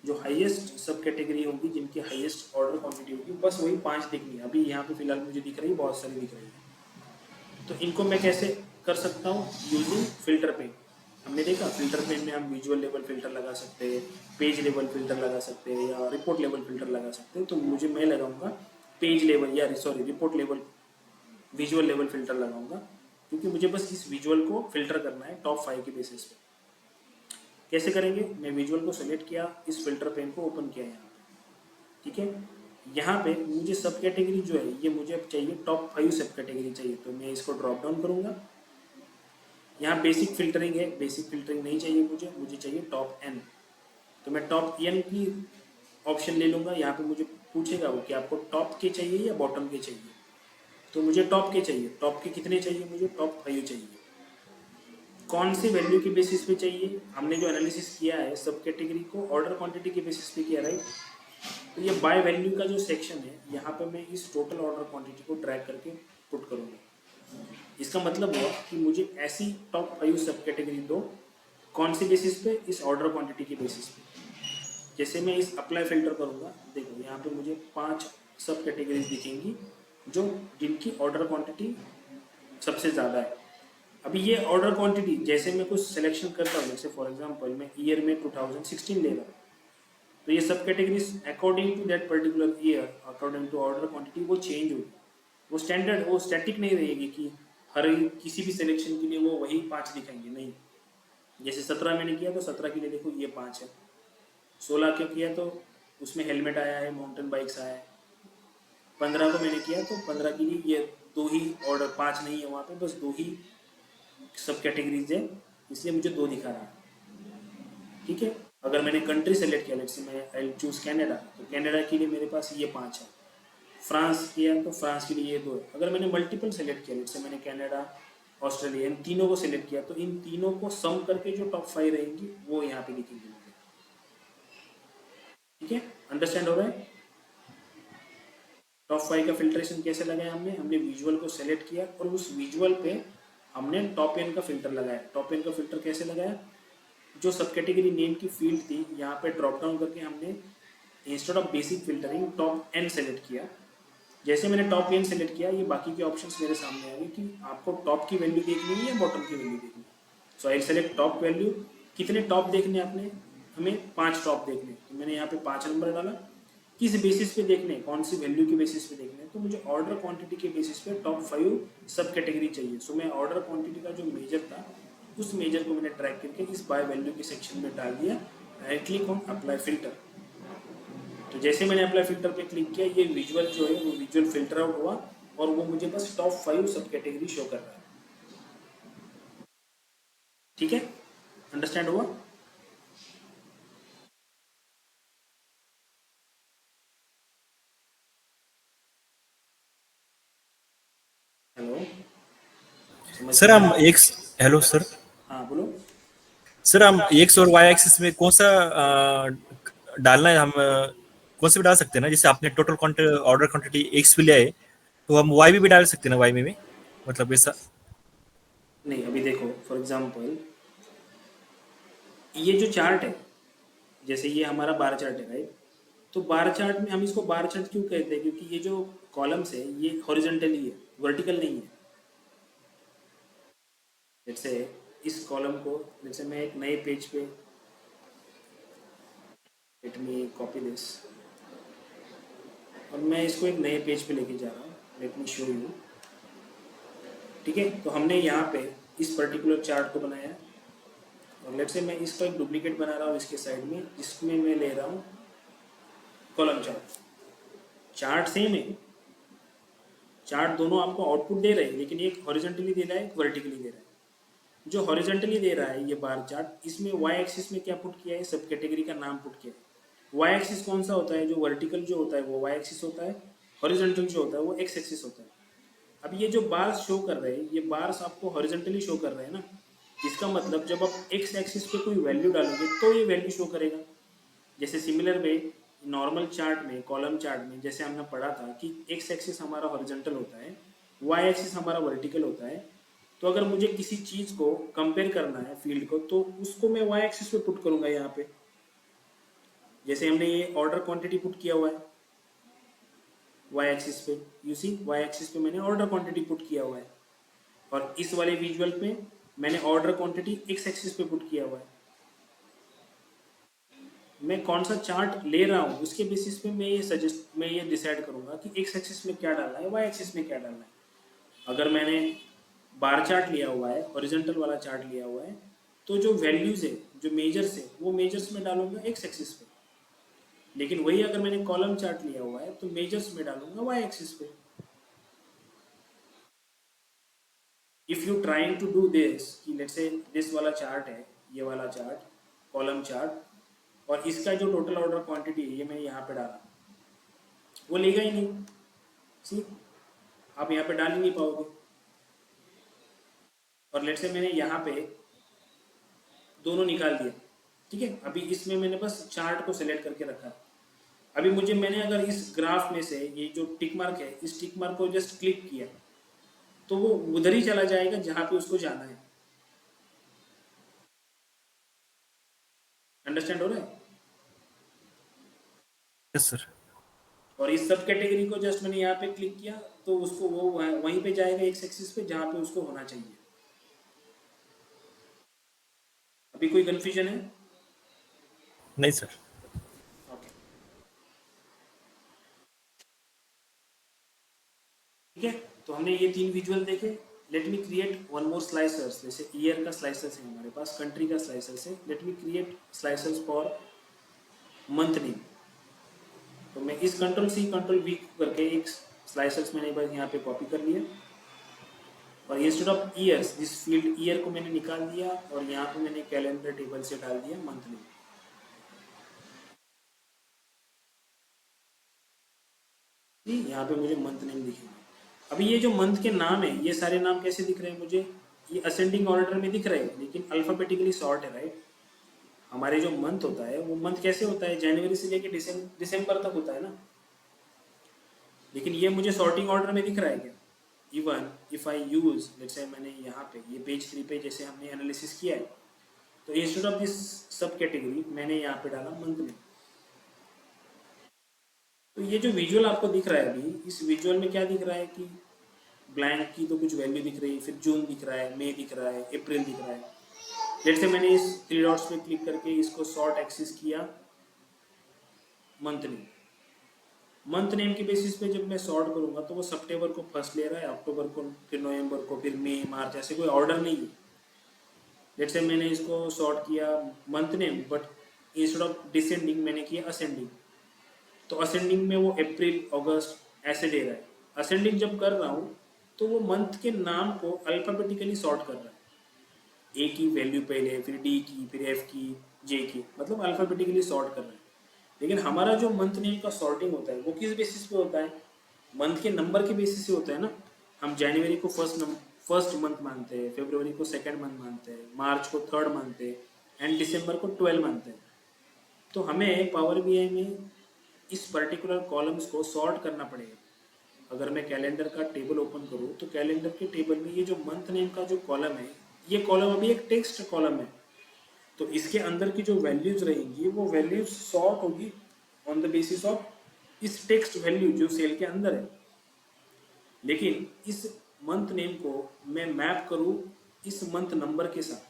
जो हाईएस्ट सब कैटेगरी होगी जिनकी हाईएस्ट ऑर्डर क्वांटिटी होगी बस वही 5 देखनी है। अभी यहाँ पे फिलहाल मुझे दिख रही है, बहुत सारी दिख रही है। तो इनको मैं कैसे कर सकता हूँ, यूजिंग फिल्टर पेन। हमने देखा फिल्टर पेन में हम विजुअल लेवल फिल्टर लगा सकते हैं, पेज लेवल फिल्टर लगा सकते हैं, या रिपोर्ट लेवल फिल्टर लगा सकते हैं। तो मैं लगाऊंगा पेज लेवल या sorry report level visual level filter लगाऊंगा, क्योंकि मुझे बस इस विजुअल को फिल्टर करना है टॉप 5 के बेसिस पे। कैसे करेंगे, मैं विजुअल को सेलेक्ट किया, इस फिल्टर पेन को ओपन किया यहाँ पे। ठीक है, यहाँ पे मुझे सब कैटेगरी जो है ये मुझे अब चाहिए टॉप 5 सब कैटेगरी चाहिए। तो मैं इसको ड्रॉप डाउन करूँगा। यहाँ बेसिक फिल्टरिंग है, बेसिक फिल्टरिंग नहीं चाहिए मुझे चाहिए टॉप N। तो मैं टॉप एन की ऑप्शन ले लूँगा। यहाँ पे मुझे पूछेगा वो कि आपको टॉप के चाहिए या बॉटम के चाहिए, तो मुझे टॉप के चाहिए। टॉप के कितने चाहिए? मुझे टॉप 5 चाहिए। कौन सी वैल्यू के बेसिस पे चाहिए? हमने जो एनालिसिस किया है सब कैटेगरी को ऑर्डर क्वांटिटी के बेसिस पे किया, राइट। तो ये बाय वैल्यू का जो सेक्शन है, यहाँ पे मैं इस टोटल ऑर्डर क्वांटिटी को ड्रैग करके पुट करूँगा। इसका मतलब हुआ कि मुझे ऐसी टॉप 5 सब कैटेगरी दो। कौन सी बेसिस पे? इस ऑर्डर क्वांटिटी के बेसिस पे। जैसे मैं इस अप्लाई फिल्टर करूँगा, देखो यहाँ पे मुझे 5 सब कैटेगरीज दिखेंगी जो जिनकी ऑर्डर क्वांटिटी सबसे ज़्यादा है। अभी ये ऑर्डर क्वांटिटी जैसे मैं कुछ सिलेक्शन करता हूँ, जैसे फॉर एग्जांपल मैं ईयर में 2016 ले रहा हूँ, तो ये सब categories according to that particular year, according to order quantity वो चेंज होगी। वो स्टैंडर्ड, वो स्टैटिक नहीं रहेगी कि हर किसी भी सिलेक्शन के लिए वो वही 5 दिखाएंगे, नहीं। जैसे 17 मैंने किया तो 17 के लिए देखो ये 5 है। 16 क्यों किया तो उसमें हेलमेट आया है, माउंटेन बाइक्स आया है। 15 को मैंने किया तो 15 के लिए ये 2 ही ऑर्डर, 5 नहीं है वहाँ पे, बस 2 ही सब कैटेगरीज है, इसलिए मुझे 2 दिखा रहा है। ठीक है। अगर मैंने कंट्री सेलेक्ट किया, लेट्स से मैं आई चूज कनाडा, तो कनाडा के लिए मेरे पास ये 5 है। फ्रांस किया तो फ्रांस के लिए ये 2 है। अगर मैंने मल्टीपल सेलेक्ट किया, लेट्स से मैंने कनाडा, ऑस्ट्रेलिया, इन तीनों को सिलेक्ट किया, तो इन तीनों को सम करके जो टॉप 5 रहेंगी वो यहाँ पे दिखेंगी मुझे। ठीक है, अंडरस्टैंड हो रहा है? टॉप 5 का फिल्ट्रेशन कैसे लगाया? हमने विजुअल को सेलेक्ट किया और उस विजुअल पे हमने टॉप एन का फिल्टर लगाया। टॉप एन का फिल्टर कैसे लगाया? जो सब कैटेगरी नेम की फील्ड थी, यहाँ पे ड्रॉप डाउन करके हमने instead of basic filtering top N select किया। जैसे मैंने टॉप एन सेलेक्ट किया, ये बाकी के ऑप्शंस मेरे सामने आ गए कि आपको टॉप की वैल्यू देखनी है या बॉटम की वैल्यू देखनी है। सो आई सेलेक्ट टॉप वैल्यू। कितने टॉप देखने आपने? हमें 5 टॉप देखने, तो मैंने यहाँ पे 5 नंबर डाला। किस बेसिस पे देखने, कौन सी वैल्यू के बेसिस पे देखने, तो मुझे ऑर्डर क्वांटिटी के बेसिस पे टॉप 5 सब कैटेगरी चाहिए। सो मैं ऑर्डर क्वांटिटी का जो मेजर था, उस मेजर को मैंने ट्रैक करके इस बाय वैल्यू के सेक्शन में डाल दिया। Right click on apply filter. तो जैसे मैंने अप्लाई फिल्टर पे क्लिक किया, ये विजुअल जो है वो विजुअल फिल्टर आउट हुआ और वो मुझे बस टॉप 5 सब कैटेगरी शो कर रहा है। ठीक है, अंडरस्टैंड हुआ? हेलो, समझ
सर
में
हम
आया?
एक हेलो सर।
हाँ बोलो।
सर हम एक्स और वाई एक्सिस में कौन सा डालना है? हम कौन सा भी डाल सकते हैं ना? जैसे आपने टोटल ऑर्डर क्वांटिटी एक्स पे लिया है, तो हम वाई में भी डाल सकते हैं ना? वाई में भी मतलब ऐसा।
नहीं, अभी देखो फॉर एग्जांपल ये जो चार्ट है, जैसे ये हमारा बार चार्ट है, राइट। तो बार चार्ट में हम इसको बार चार्ट क्यों कहते हैं? क्योंकि ये जो कॉलम्स है ये हॉरिजॉन्टली है, वर्टिकल नहीं है। जैसे इस कॉलम को, जैसे मैं एक नए पेज पे, लेट मी कॉपी दिस, और मैं इसको एक नए पेज पे लेके जा रहा हूँ। Let me show you. ठीक है, तो हमने यहाँ पे इस पर्टिकुलर चार्ट को बनाया, और लेट से मैं इसका एक डुप्लीकेट बना रहा हूँ इसके साइड में, जिसमें मैं ले रहा हूँ कॉलम चार्ट। चार्ट सेम है, चार्ट दोनों आपको आउटपुट दे रहे हैं, लेकिन एक हॉरिजॉन्टली दे रहा है, एक वर्टिकली दे रहा है। जो हॉरिजॉन्टली दे रहा है ये बार चार्ट, इसमें वाई एक्सिस में क्या पुट किया है? सब कैटेगरी का नाम पुट किया है। वाई एक्सिस कौन सा होता है? जो वर्टिकल जो होता है वो वाई एक्सिस होता है, हॉरिजॉन्टल जो होता है वो एक्स एक्सिस होता है। अब ये जो बार्स शो कर रहे हैं, ये बार्स आपको हॉरिजॉन्टली शो कर रहे हैं ना। इसका मतलब जब आप एक्स एक्सिस पे कोई वैल्यू डालोगे तो ये वैल्यू शो करेगा। जैसे सिमिलर वे नॉर्मल चार्ट में, कॉलम चार्ट में, जैसे हमने पढ़ा था कि एक्स एक्सिस हमारा हॉरिजॉन्टल होता है, वाई एक्सिस हमारा वर्टिकल होता है। तो अगर मुझे किसी चीज़ को कंपेयर करना है फील्ड को, तो उसको मैं वाई एक्सिस पे पुट करूंगा यहाँ पे। जैसे हमने ये ऑर्डर क्वांटिटी पुट किया हुआ है वाई एक्सिस पे, यू सी वाई एक्सिस पे मैंने ऑर्डर क्वांटिटी पुट किया हुआ है, और इस वाले विजुअल पे मैंने ऑर्डर क्वांटिटी एक्स एक्सिस पे पुट किया हुआ है। मैं कौन सा चार्ट ले रहा हूँ उसके बेसिस पे मैं ये डिसाइड करूंगा कि एक्स एक्सिस में क्या डालना है, वाई एक्सिस में क्या डालना है। अगर मैंने बार चार्ट लिया हुआ है, हॉरिजॉन्टल वाला चार्ट लिया हुआ है, तो जो वैल्यूज है, जो मेजर्स है, वो मेजर्स में डालूंगा एक्स एक्सिस पे। लेकिन वही अगर मैंने कॉलम चार्ट लिया हुआ है तो मेजर्स में डालूंगा वाई एक्सिस पे। If you trying to do this, कि लेट्स से दिस वाला चार्ट है, ये वाला चार्ट, कॉलम चार्ट, और इसका जो टोटल ऑर्डर क्वांटिटी है ये मैंने यहाँ पे डाला, वो लेगा ही नहीं। सी, आप यहाँ पे डाल ही नहीं पाओगे। और लेट से मैंने यहाँ पे दोनों निकाल दिया, ठीक है। अभी इसमें मैंने बस चार्ट को सिलेक्ट करके रखा। अभी मुझे, मैंने अगर इस ग्राफ में से ये जो टिक मार्क है, इस टिक मार्क को जस्ट क्लिक किया तो वो उधर ही चला जाएगा जहां पे उसको जाना है। अंडरस्टैंड हो रहा है?
Yes sir.
और इस सब कैटेगरी को जस्ट मैंने यहाँ पे क्लिक किया तो उसको वो वहीं पे जाएगा एक्स एक्सिस पे जहां पे उसको होना चाहिए। अभी कोई कंफ्यूजन है?
नहीं सर।
ओके, ठीक है। तो हमने ये 3 विजुअल देखे। Let me create one more slicers. जैसे ईयर का स्लाइसर्स है हमारे पास, कंट्री का स्लाइसर्स है। Let me create slicers for month name. तो मैं इस कंट्रोल सी कंट्रोल वी करके एक स्लाइसर्स मैंने बस यहाँ पे कॉपी कर लिया और इंस्टेड ऑफ ईयर्स, जिस फील्ड ईयर को मैंने निकाल दिया और यहाँ पे मैंने कैलेंडर टेबल से डाल दिया मंथ नेम। यहाँ पे मुझे मंथ नेम दिखेगा। अभी ये जो मंथ के नाम है, ये सारे नाम कैसे दिख रहे हैं मुझे? ये असेंडिंग ऑर्डर में दिख रहे हैं, लेकिन अल्फाबेटिकली सॉर्ट है, राइट। हमारे जो मंथ होता है वो मंथ कैसे होता है? जनवरी से लेके दिसंबर तक होता है ना। लेकिन ये मुझे सॉर्टिंग ऑर्डर में दिख रहा है क्या? Even if I use, let's say मैंने यहाँ पे ये पेज 3 पे जैसे हमने एनालिसिस किया है, तो इंस्टेड ऑफ दिस सब कैटेगरी मैंने यहाँ पे डाला मंथ नेम। तो ये जो विजुअल आपको दिख रहा है अभी, इस विजुअल में क्या दिख रहा है कि ब्लैंक की तो कुछ वैल्यू दिख रही है, फिर जून दिख रहा है, मई दिख रहा है, अप्रैल दिख रहा है। जैसे मैंने इस 3 डॉट्स पे क्लिक करके इसको सॉर्ट एक्सेस किया मंथ नेम। मंथ नेम के बेसिस पे जब मैं सॉर्ट करूंगा तो वो सितंबर को फर्स्ट ले रहा है, अक्टूबर को, फिर नवंबर को, फिर मई, मार्च, ऐसे कोई ऑर्डर नहीं है। जैसे मैंने इसको सॉर्ट किया month name, but instead of descending मैंने किया असेंडिंग। तो असेंडिंग में वो अप्रैल, अगस्त ऐसे दे रहा है। असेंडिंग जब कर रहा हूँ तो वो मंथ के नाम को अल्फाबेटिकली सॉर्ट कर रहा है। ए की वैल्यू पहले, फिर डी की, फिर एफ की, जे की, मतलब अल्फाबेटिकली सॉर्ट कर रहा है। लेकिन हमारा जो मंथ नेम का सॉर्टिंग होता है वो किस बेसिस पे होता है? मंथ के नंबर के बेसिस से होता है ना। हम जनवरी को फर्स्ट मंथ मानते हैं, फरवरी को सेकंड मंथ मानते हैं, मार्च को थर्ड मानते हैं एंड दिसंबर को 12 मानते हैं। तो हमें पावर बीआई में इस पर्टिकुलर कॉलम्स को सॉर्ट करना पड़ेगा। अगर मैं कैलेंडर का टेबल ओपन करूँ तो कैलेंडर के टेबल में ये जो मंथ नेम का जो कॉलम है, ये कॉलम अभी एक टेक्स्ट कॉलम है, तो इसके अंदर की जो वैल्यूज रहेंगी वो वैल्यूज सॉर्ट होगी ऑन द बेसिस ऑफ इस टेक्स्ट वैल्यू जो सेल के अंदर है। लेकिन इस मंथ नेम को मैं मैप करूँ इस मंथ नंबर के साथ।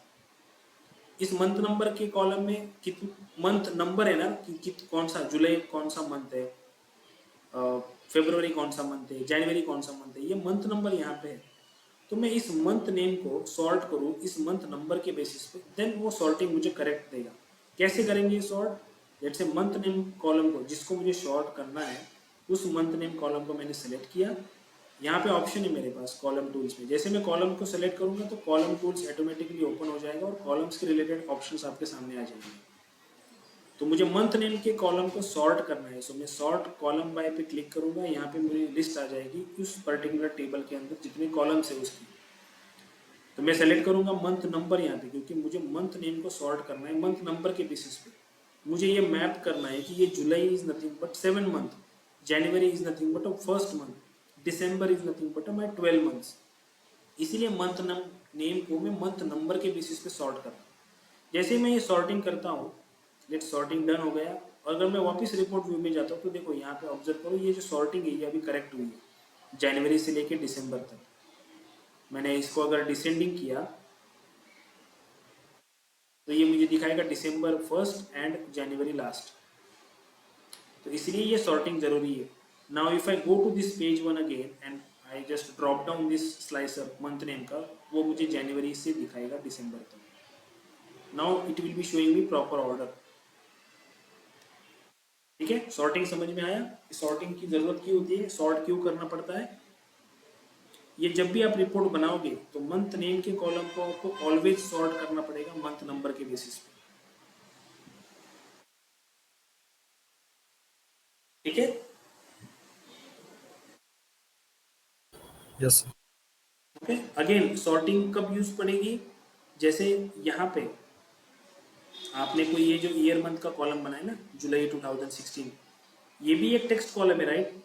इस मंथ नंबर के कॉलम में मंथ नंबर है ना कि कौन सा, जुलाई कौन सा मंथ है, फरवरी कौन सा मंथ है, जनवरी कौन सा मंथ है, ये मंथ नंबर यहाँ पे है। तो मैं इस मंथ नेम को सॉर्ट करूँ इस मंथ नंबर के बेसिस पे, देन वो सॉर्टिंग मुझे करेक्ट देगा। कैसे करेंगे सॉर्ट? जैसे मंथ नेम कॉलम को जिसको मुझे सॉर्ट करना है, उस मंथ नेम कॉलम को मैंने सेलेक्ट किया। यहाँ पे ऑप्शन है मेरे पास कॉलम टूल्स में। जैसे मैं कॉलम को सेलेक्ट करूँगा तो कॉलम टूल्स ऑटोमेटिकली ओपन हो जाएगा और कॉलम्स के रिलेटेड ऑप्शंस आपके सामने आ जाएंगे। तो मुझे मंथ नेम के कॉलम को सॉर्ट करना है, सो मैं सॉर्ट कॉलम बाय पे क्लिक करूंगा। यहाँ पे मुझे लिस्ट आ जाएगी उस पर्टिकुलर टेबल के अंदर जितने कॉलम्स है उसकी। तो मैं सेलेक्ट करूंगा मंथ नंबर यहाँ पे, क्योंकि मुझे मंथ नेम को सॉर्ट करना है मंथ नंबर के बेसिस पे। मुझे ये मैप करना है कि ये जुलाई is nothing but 7 month, January is nothing but a first month, December is nothing but my 12 months. इसीलिए मंथ नेम को मैं मंथ नंबर के बेसिस पे सॉर्ट कर रहा हूँ। जैसे मैं ये सॉर्टिंग करता हूँ, लेट सॉर्टिंग डन हो गया। और अगर मैं वापस रिपोर्ट व्यू में जाता हूँ तो देखो यहाँ पे ऑब्जर्व करो, ये जो सॉर्टिंग है ये अभी करेक्ट हुई है जनवरी से लेके दिसंबर तक। मैंने इसको अगर डिसेंडिंग किया तो ये मुझे दिखाएगा दिसंबर 1 एंड जनवरी लास्ट। तो इसलिए ये सॉर्टिंग जरूरी है। Now if I go to this page 1 again and I just drop down this slicer month name का, वो मुझे जनवरी से दिखाएगा दिसंबर तक। Now it will be showing me proper order. ठीक है, सॉर्टिंग समझ में आया? सॉर्टिंग की जरूरत क्यों होती है, सॉर्ट क्यों करना पड़ता है? ये जब भी आप रिपोर्ट बनाओगे तो मंथ नेम के कॉलम को आपको ऑलवेज सॉर्ट करना पड़ेगा मंथ नंबर के बेसिस पे। ठीक है।
यस
ओके, अगेन सॉर्टिंग कब यूज पड़ेगी, जैसे यहाँ पे आपने कोई ये जो ईयर मंथ का कॉलम बनाया ना, जुलाई 2016, ये भी एक टेक्स्ट कॉलम है राइट।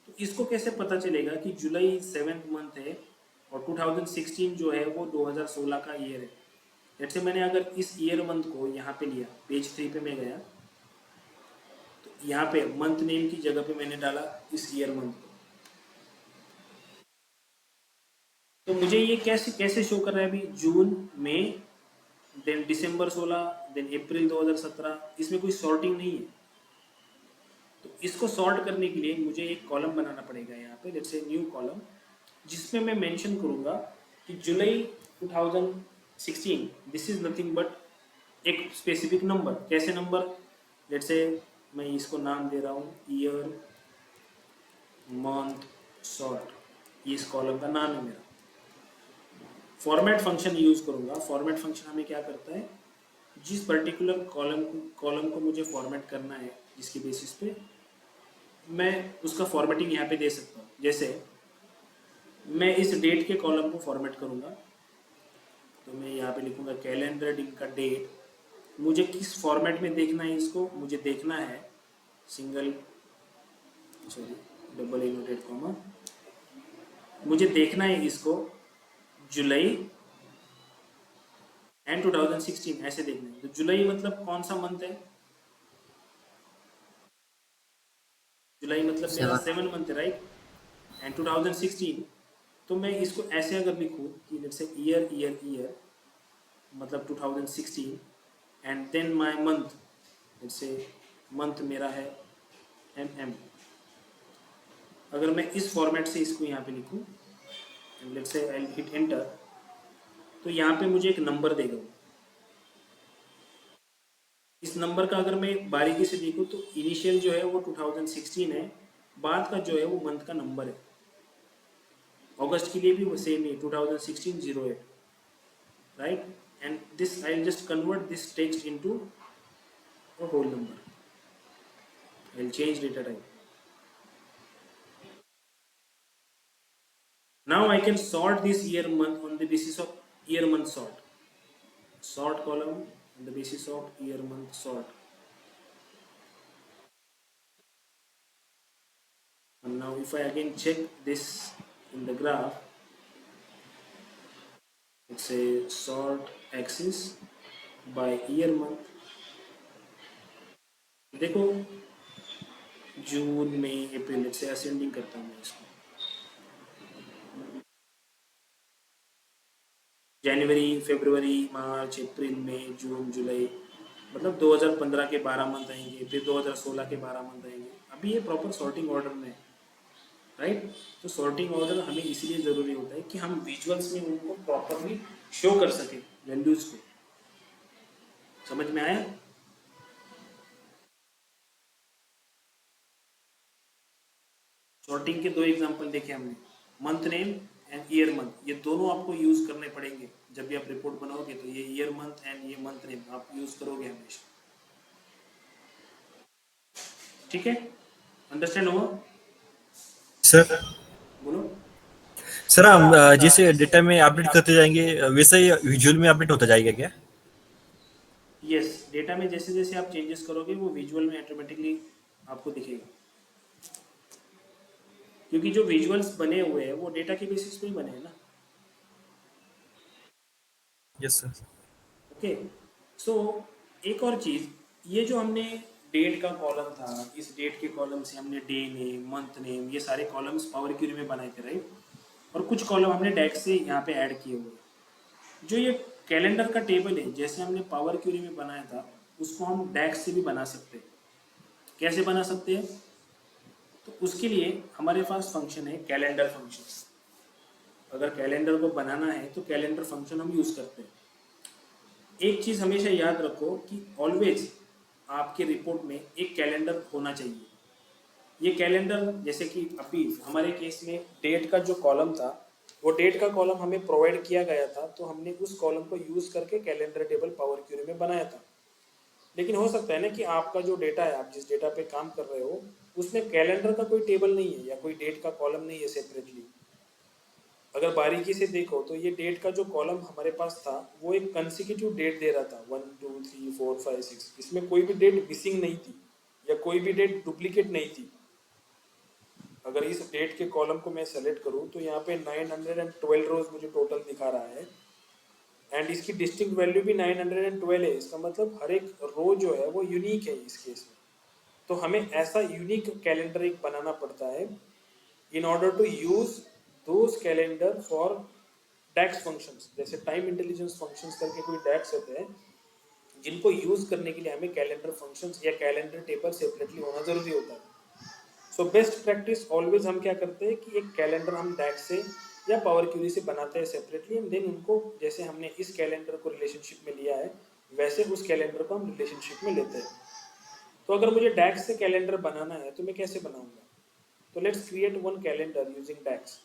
तो इसको कैसे पता चलेगा कि जुलाई 7th मंथ है और 2016 जो है वो 2016 का ईयर है। जैसे मैंने अगर इस ईयर मंथ को यहाँ पे लिया, पेज 3 पे मैं गया, तो यहाँ पे मंथ नेम की जगह पे मैंने डाला इस ईयर मंथ को। तो मुझे ये कैसे कैसे शो कर रहा है अभी, जून, मई, देन दिसंबर 16, देन अप्रैल 2017, इसमें कोई सॉर्टिंग नहीं है। तो इसको सॉर्ट करने के लिए मुझे एक कॉलम बनाना पड़ेगा यहाँ पे, लेट्स से न्यू कॉलम, जिसमें मैं मेंशन करूँगा कि जुलाई 2016 दिस इज नथिंग बट एक स्पेसिफिक नंबर। कैसे नंबर, लेट्स से मैं इसको नाम दे रहा हूँ ईयर मंथ सॉर्ट, ये इस कॉलम का नाम है मेरा। फॉर्मेट फंक्शन यूज करूँगा। फॉर्मेट फंक्शन हमें क्या करता है, जिस पर्टिकुलर कॉलम को मुझे फॉर्मेट करना है, जिसके बेसिस पे मैं उसका फॉर्मेटिंग यहाँ पे दे सकता हूँ। जैसे मैं इस डेट के कॉलम को फॉर्मेट करूँगा, तो मैं यहाँ पे लिखूँगा कैलेंडर दिन का डेट। मुझे किस फॉर्मेट में देखना है इसको, मुझे देखना है डबल इनवर्टेड कॉमा, मुझे देखना है इसको जुलाई एंड 2016 ऐसे देखना है। तो जुलाई मतलब कौन सा मंथ है, जुलाई मतलब मेरा 7 मंथ है राइट, एंड 2016। तो मैं इसको ऐसे अगर लिखूँ कि लेट्स से ईयर ईयर ईयर मतलब 2016 and then my month, let's say month मेरा है MM। अगर मैं इस फॉर्मेट से इसको यहाँ पे लिखूँ and let's say I hit enter, तो यहाँ पे मुझे एक नंबर देगा। इस नंबर का अगर मैं बारीकी से देखूँ तो इनिशियल जो है वो 2016 है, बाद का जो है वो मंथ का नंबर है। अगस्त के लिए भी वो same he 2016 08, right? And this I'll just convert this text into a whole number. I'll change data type. Now I can sort this year month on the basis of year month sort. Sort column on the basis of year month sort. And now if I again check this in the graph, let's say sort axis by year month. देखो जून में अप्रैल से ascending करता हूँ मैं इसको, जनवरी फरवरी मार्च अप्रैल मई जून जुलाई, मतलब 2015 के 12 month आएंगे, फिर 2016 के 12 मंथ आएंगे। अभी ये प्रॉपर सॉर्टिंग ऑर्डर में है राइट। तो सॉर्टिंग ऑर्डर हमें इसलिए ज़रूरी होता है कि हम विजुअल्स में उनको प्रॉपरली शो कर सके वैल्यूज को। समझ में आया? सॉर्टिंग के दो एग्जांपल देखे हमने, month name and year month. ये दोनों आपको यूज करने पड़ेंगे जब भी आप रिपोर्ट बनाओगे, तो ये ईयर मंथ एंड ये मंथ नेम आप यूज करोगे हमेशा। ठीक है, अंडरस्टैंड हुआ?
सर।
बोलो।
सर हम जैसे डेटा में अपडेट करते जाएंगे वैसे ही विजुअल में अपडेट होता जाएगा क्या?
यस, डेटा में जैसे जैसे आप चेंजेस करोगे वो विजुअल में ऑटोमेटिकली आपको दिखेगा, क्योंकि जो विजुअल्स बने हुए हैं वो डेटा के बेसिस पे ही बने हैं ना।
Yes sir.
ओके, सो एक और चीज़, ये जो हमने डेट का कॉलम था, इस डेट के कॉलम से हमने डे नेम, मंथ नेम, ये सारे कॉलम्स पावर क्यूरी में बनाए थे राइट। और कुछ कॉलम हमने डेक्स से यहाँ पे ऐड किए हुए। जो ये कैलेंडर का टेबल है, जैसे हमने पावर क्यूरी में बनाया था, उसको हम डेक्स से भी बना सकते हैं। कैसे बना सकते हैं? तो उसके लिए हमारे पास फंक्शन है कैलेंडर फंक्शन। अगर कैलेंडर को बनाना है तो कैलेंडर फंक्शन हम यूज़ करते हैं। एक चीज़ हमेशा याद रखो कि ऑलवेज आपके रिपोर्ट में एक कैलेंडर होना चाहिए। ये कैलेंडर, जैसे कि अभी हमारे केस में डेट का जो कॉलम था, वो डेट का कॉलम हमें प्रोवाइड किया गया था, तो हमने उस कॉलम को यूज़ करके कैलेंडर टेबल पावर क्यूरी में बनाया था। लेकिन हो सकता है ना कि आपका जो डेटा है, आप जिस डेटा पे काम कर रहे हो, उसमें कैलेंडर का कोई टेबल नहीं है या कोई डेट का कॉलम नहीं है सेपरेटली। अगर बारीकी से देखो तो ये डेट का जो कॉलम हमारे पास था वो एक कंसेक्यूटिव डेट दे रहा था, 1 2 3 4 5 6। इसमें कोई भी डेट मिसिंग नहीं थी या कोई भी डेट डुप्लीकेट नहीं थी। अगर इस डेट के कॉलम को मैं सेलेक्ट करूं तो यहाँ पे 912 रोज मुझे टोटल दिखा रहा है एंड इसकी डिस्टिंक्ट वैल्यू भी 912 है। इसका मतलब हर एक रो जो है वो यूनिक है इस केस में। तो हमें ऐसा यूनिक कैलेंडर एक बनाना पड़ता है in order to use those calendar for DAX functions. जैसे टाइम इंटेलिजेंस फंक्शंस करके कोई डैक्स होते हैं जिनको यूज करने के लिए हमें कैलेंडर फंक्शंस या कैलेंडर टेबल सेपरेटली होना जरूरी होता है। सो बेस्ट प्रैक्टिस ऑलवेज हम क्या करते हैं कि एक कैलेंडर हम डैक्स से या पावर क्यूरी से बनाते हैं सेपरेटली एंड देन उनको जैसे हमने इस कैलेंडर को रिलेशनशिप में लिया है वैसे उस कैलेंडर को हम रिलेशनशिप में लेते हैं। तो अगर मुझे डैक्स से कैलेंडर बनाना है तो मैं कैसे बनाऊंगा? तो let's create one calendar using DAX.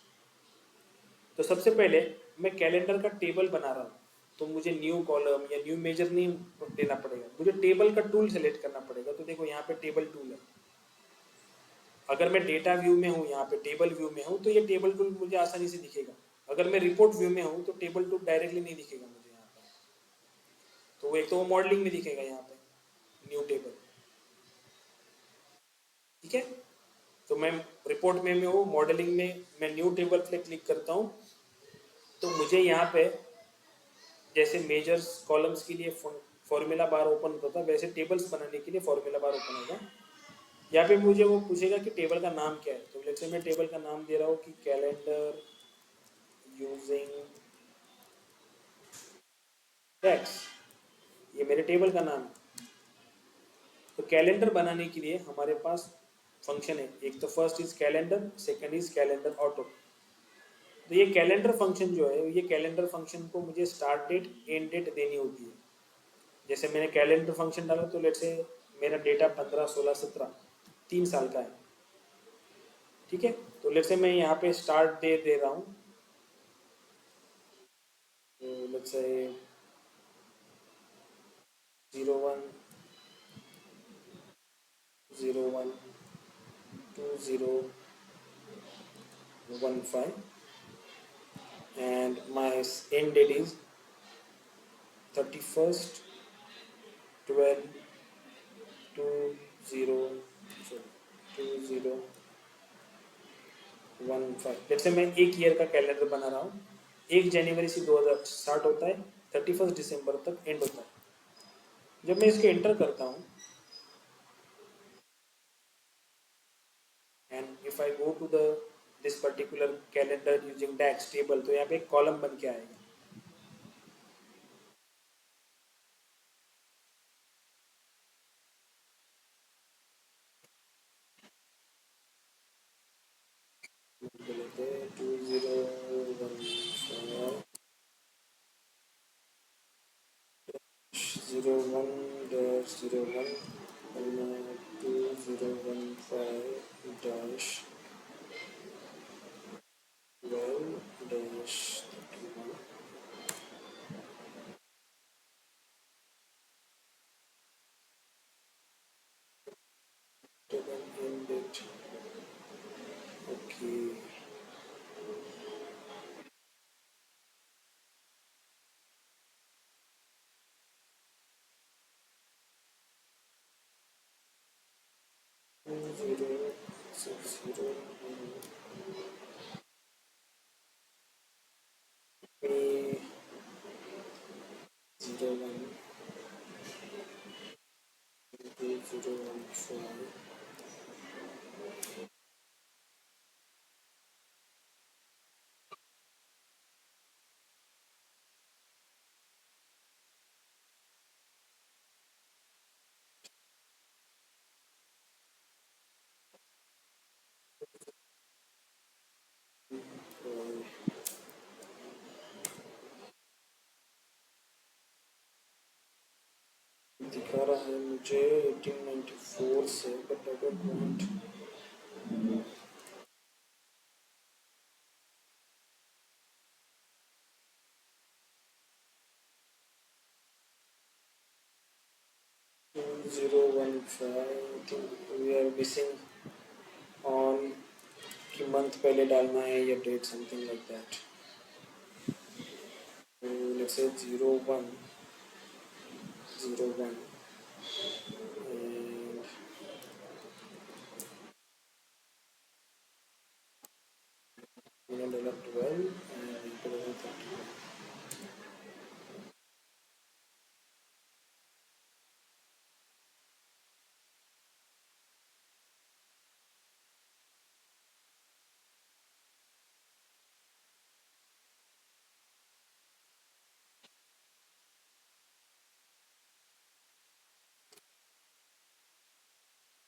तो सबसे पहले मैं कैलेंडर का टेबल बना रहा हूँ, तो मुझे न्यू कॉलम या न्यू मेजर नेम देना पड़ेगा। मुझे टेबल का टूल सेलेक्ट करना पड़ेगा। तो देखो यहाँ पे टेबल टूल है। अगर मैं डेटा व्यू में हूँ, यहाँ पे टेबल व्यू में हूँ, तो ये टेबल टूल मुझे आसानी से दिखेगा। अगर मैं रिपोर्ट व्यू में हूँ तो टेबल टूल डायरेक्टली नहीं दिखेगा मुझे यहाँ पे। तो वो एक तो वो मॉडलिंग में दिखेगा यहाँ पे न्यू टेबल। ठीक है, तो मैं रिपोर्ट में हूँ, मॉडलिंग में मैं न्यू टेबल पे क्लिक करता हूँ तो मुझे यहाँ पे जैसे मेजर्स कॉलम्स के लिए फॉर्मूला बार ओपन होता है वैसे टेबल्स बनाने के लिए फॉर्मूला बार ओपन होगा। यहाँ पे मुझे वो पूछेगा कि टेबल का नाम क्या है। तो लेट्स से मैं टेबल का नाम दे रहा हूँ कि कैलेंडर यूजिंग डैक्स। ये मेरे टेबल का नाम है। तो कैलेंडर बनाने के लिए हमारे पास फंक्शन है, एक तो first is calendar, second is calendar auto. तो ये कैलेंडर फंक्शन जो है ये कैलेंडर फंक्शन को मुझे स्टार्ट डेट एंड डेट देनी होती है। जैसे मैंने कैलेंडर फंक्शन डाला तो लेट्स से मेरा डेटा 15 16 17 3 साल का है। ठीक है, तो लेट्स से मैं यहाँ पे स्टार्ट डेट दे रहा हूँ। तो let's say 01/01/2015 and my end date is 31st 12 2015। जैसे मैं एक ईयर का कैलेंडर बना रहा हूँ। 1 जनवरी से 2000 स्टार्ट होता है, 31 दिसंबर तक एंड होता है। जब मैं इसके एंटर करता हूँ and if I go to the this particular calendar using DAX table तो यहाँ पे एक कॉलम बन के आएगा। लेते हैं 2015/01/01 2015-12-31 table end date। ओके, दिखा रहा है मुझे 1894 से, but I don't want. 2015, I think we are missing कि मंथ पहले डालना है या डेट, समथिंग लाइक दैट। तो let's say 01 01 and $12 and $31.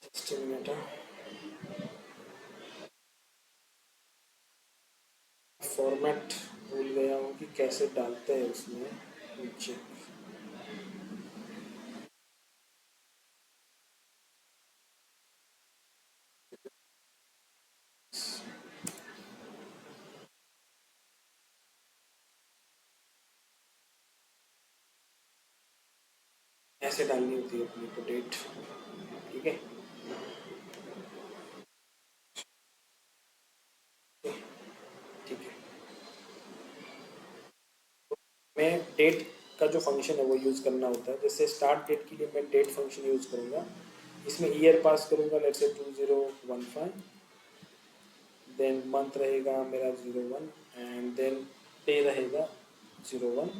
Just a minute, format भूल गया हूँ कि कैसे डालते हैं उसमें, चेक। ऐसे डालनी होती है अपने को डेट, ठीक है। ठीक है, मैं डेट का जो फंक्शन है वो यूज़ करना होता है। जैसे स्टार्ट डेट के लिए मैं डेट फंक्शन यूज़ करूँगा, इसमें ईयर पास करूँगा, लेट्स से 2015, देन मंथ रहेगा मेरा 01 एंड देन डे रहेगा 01।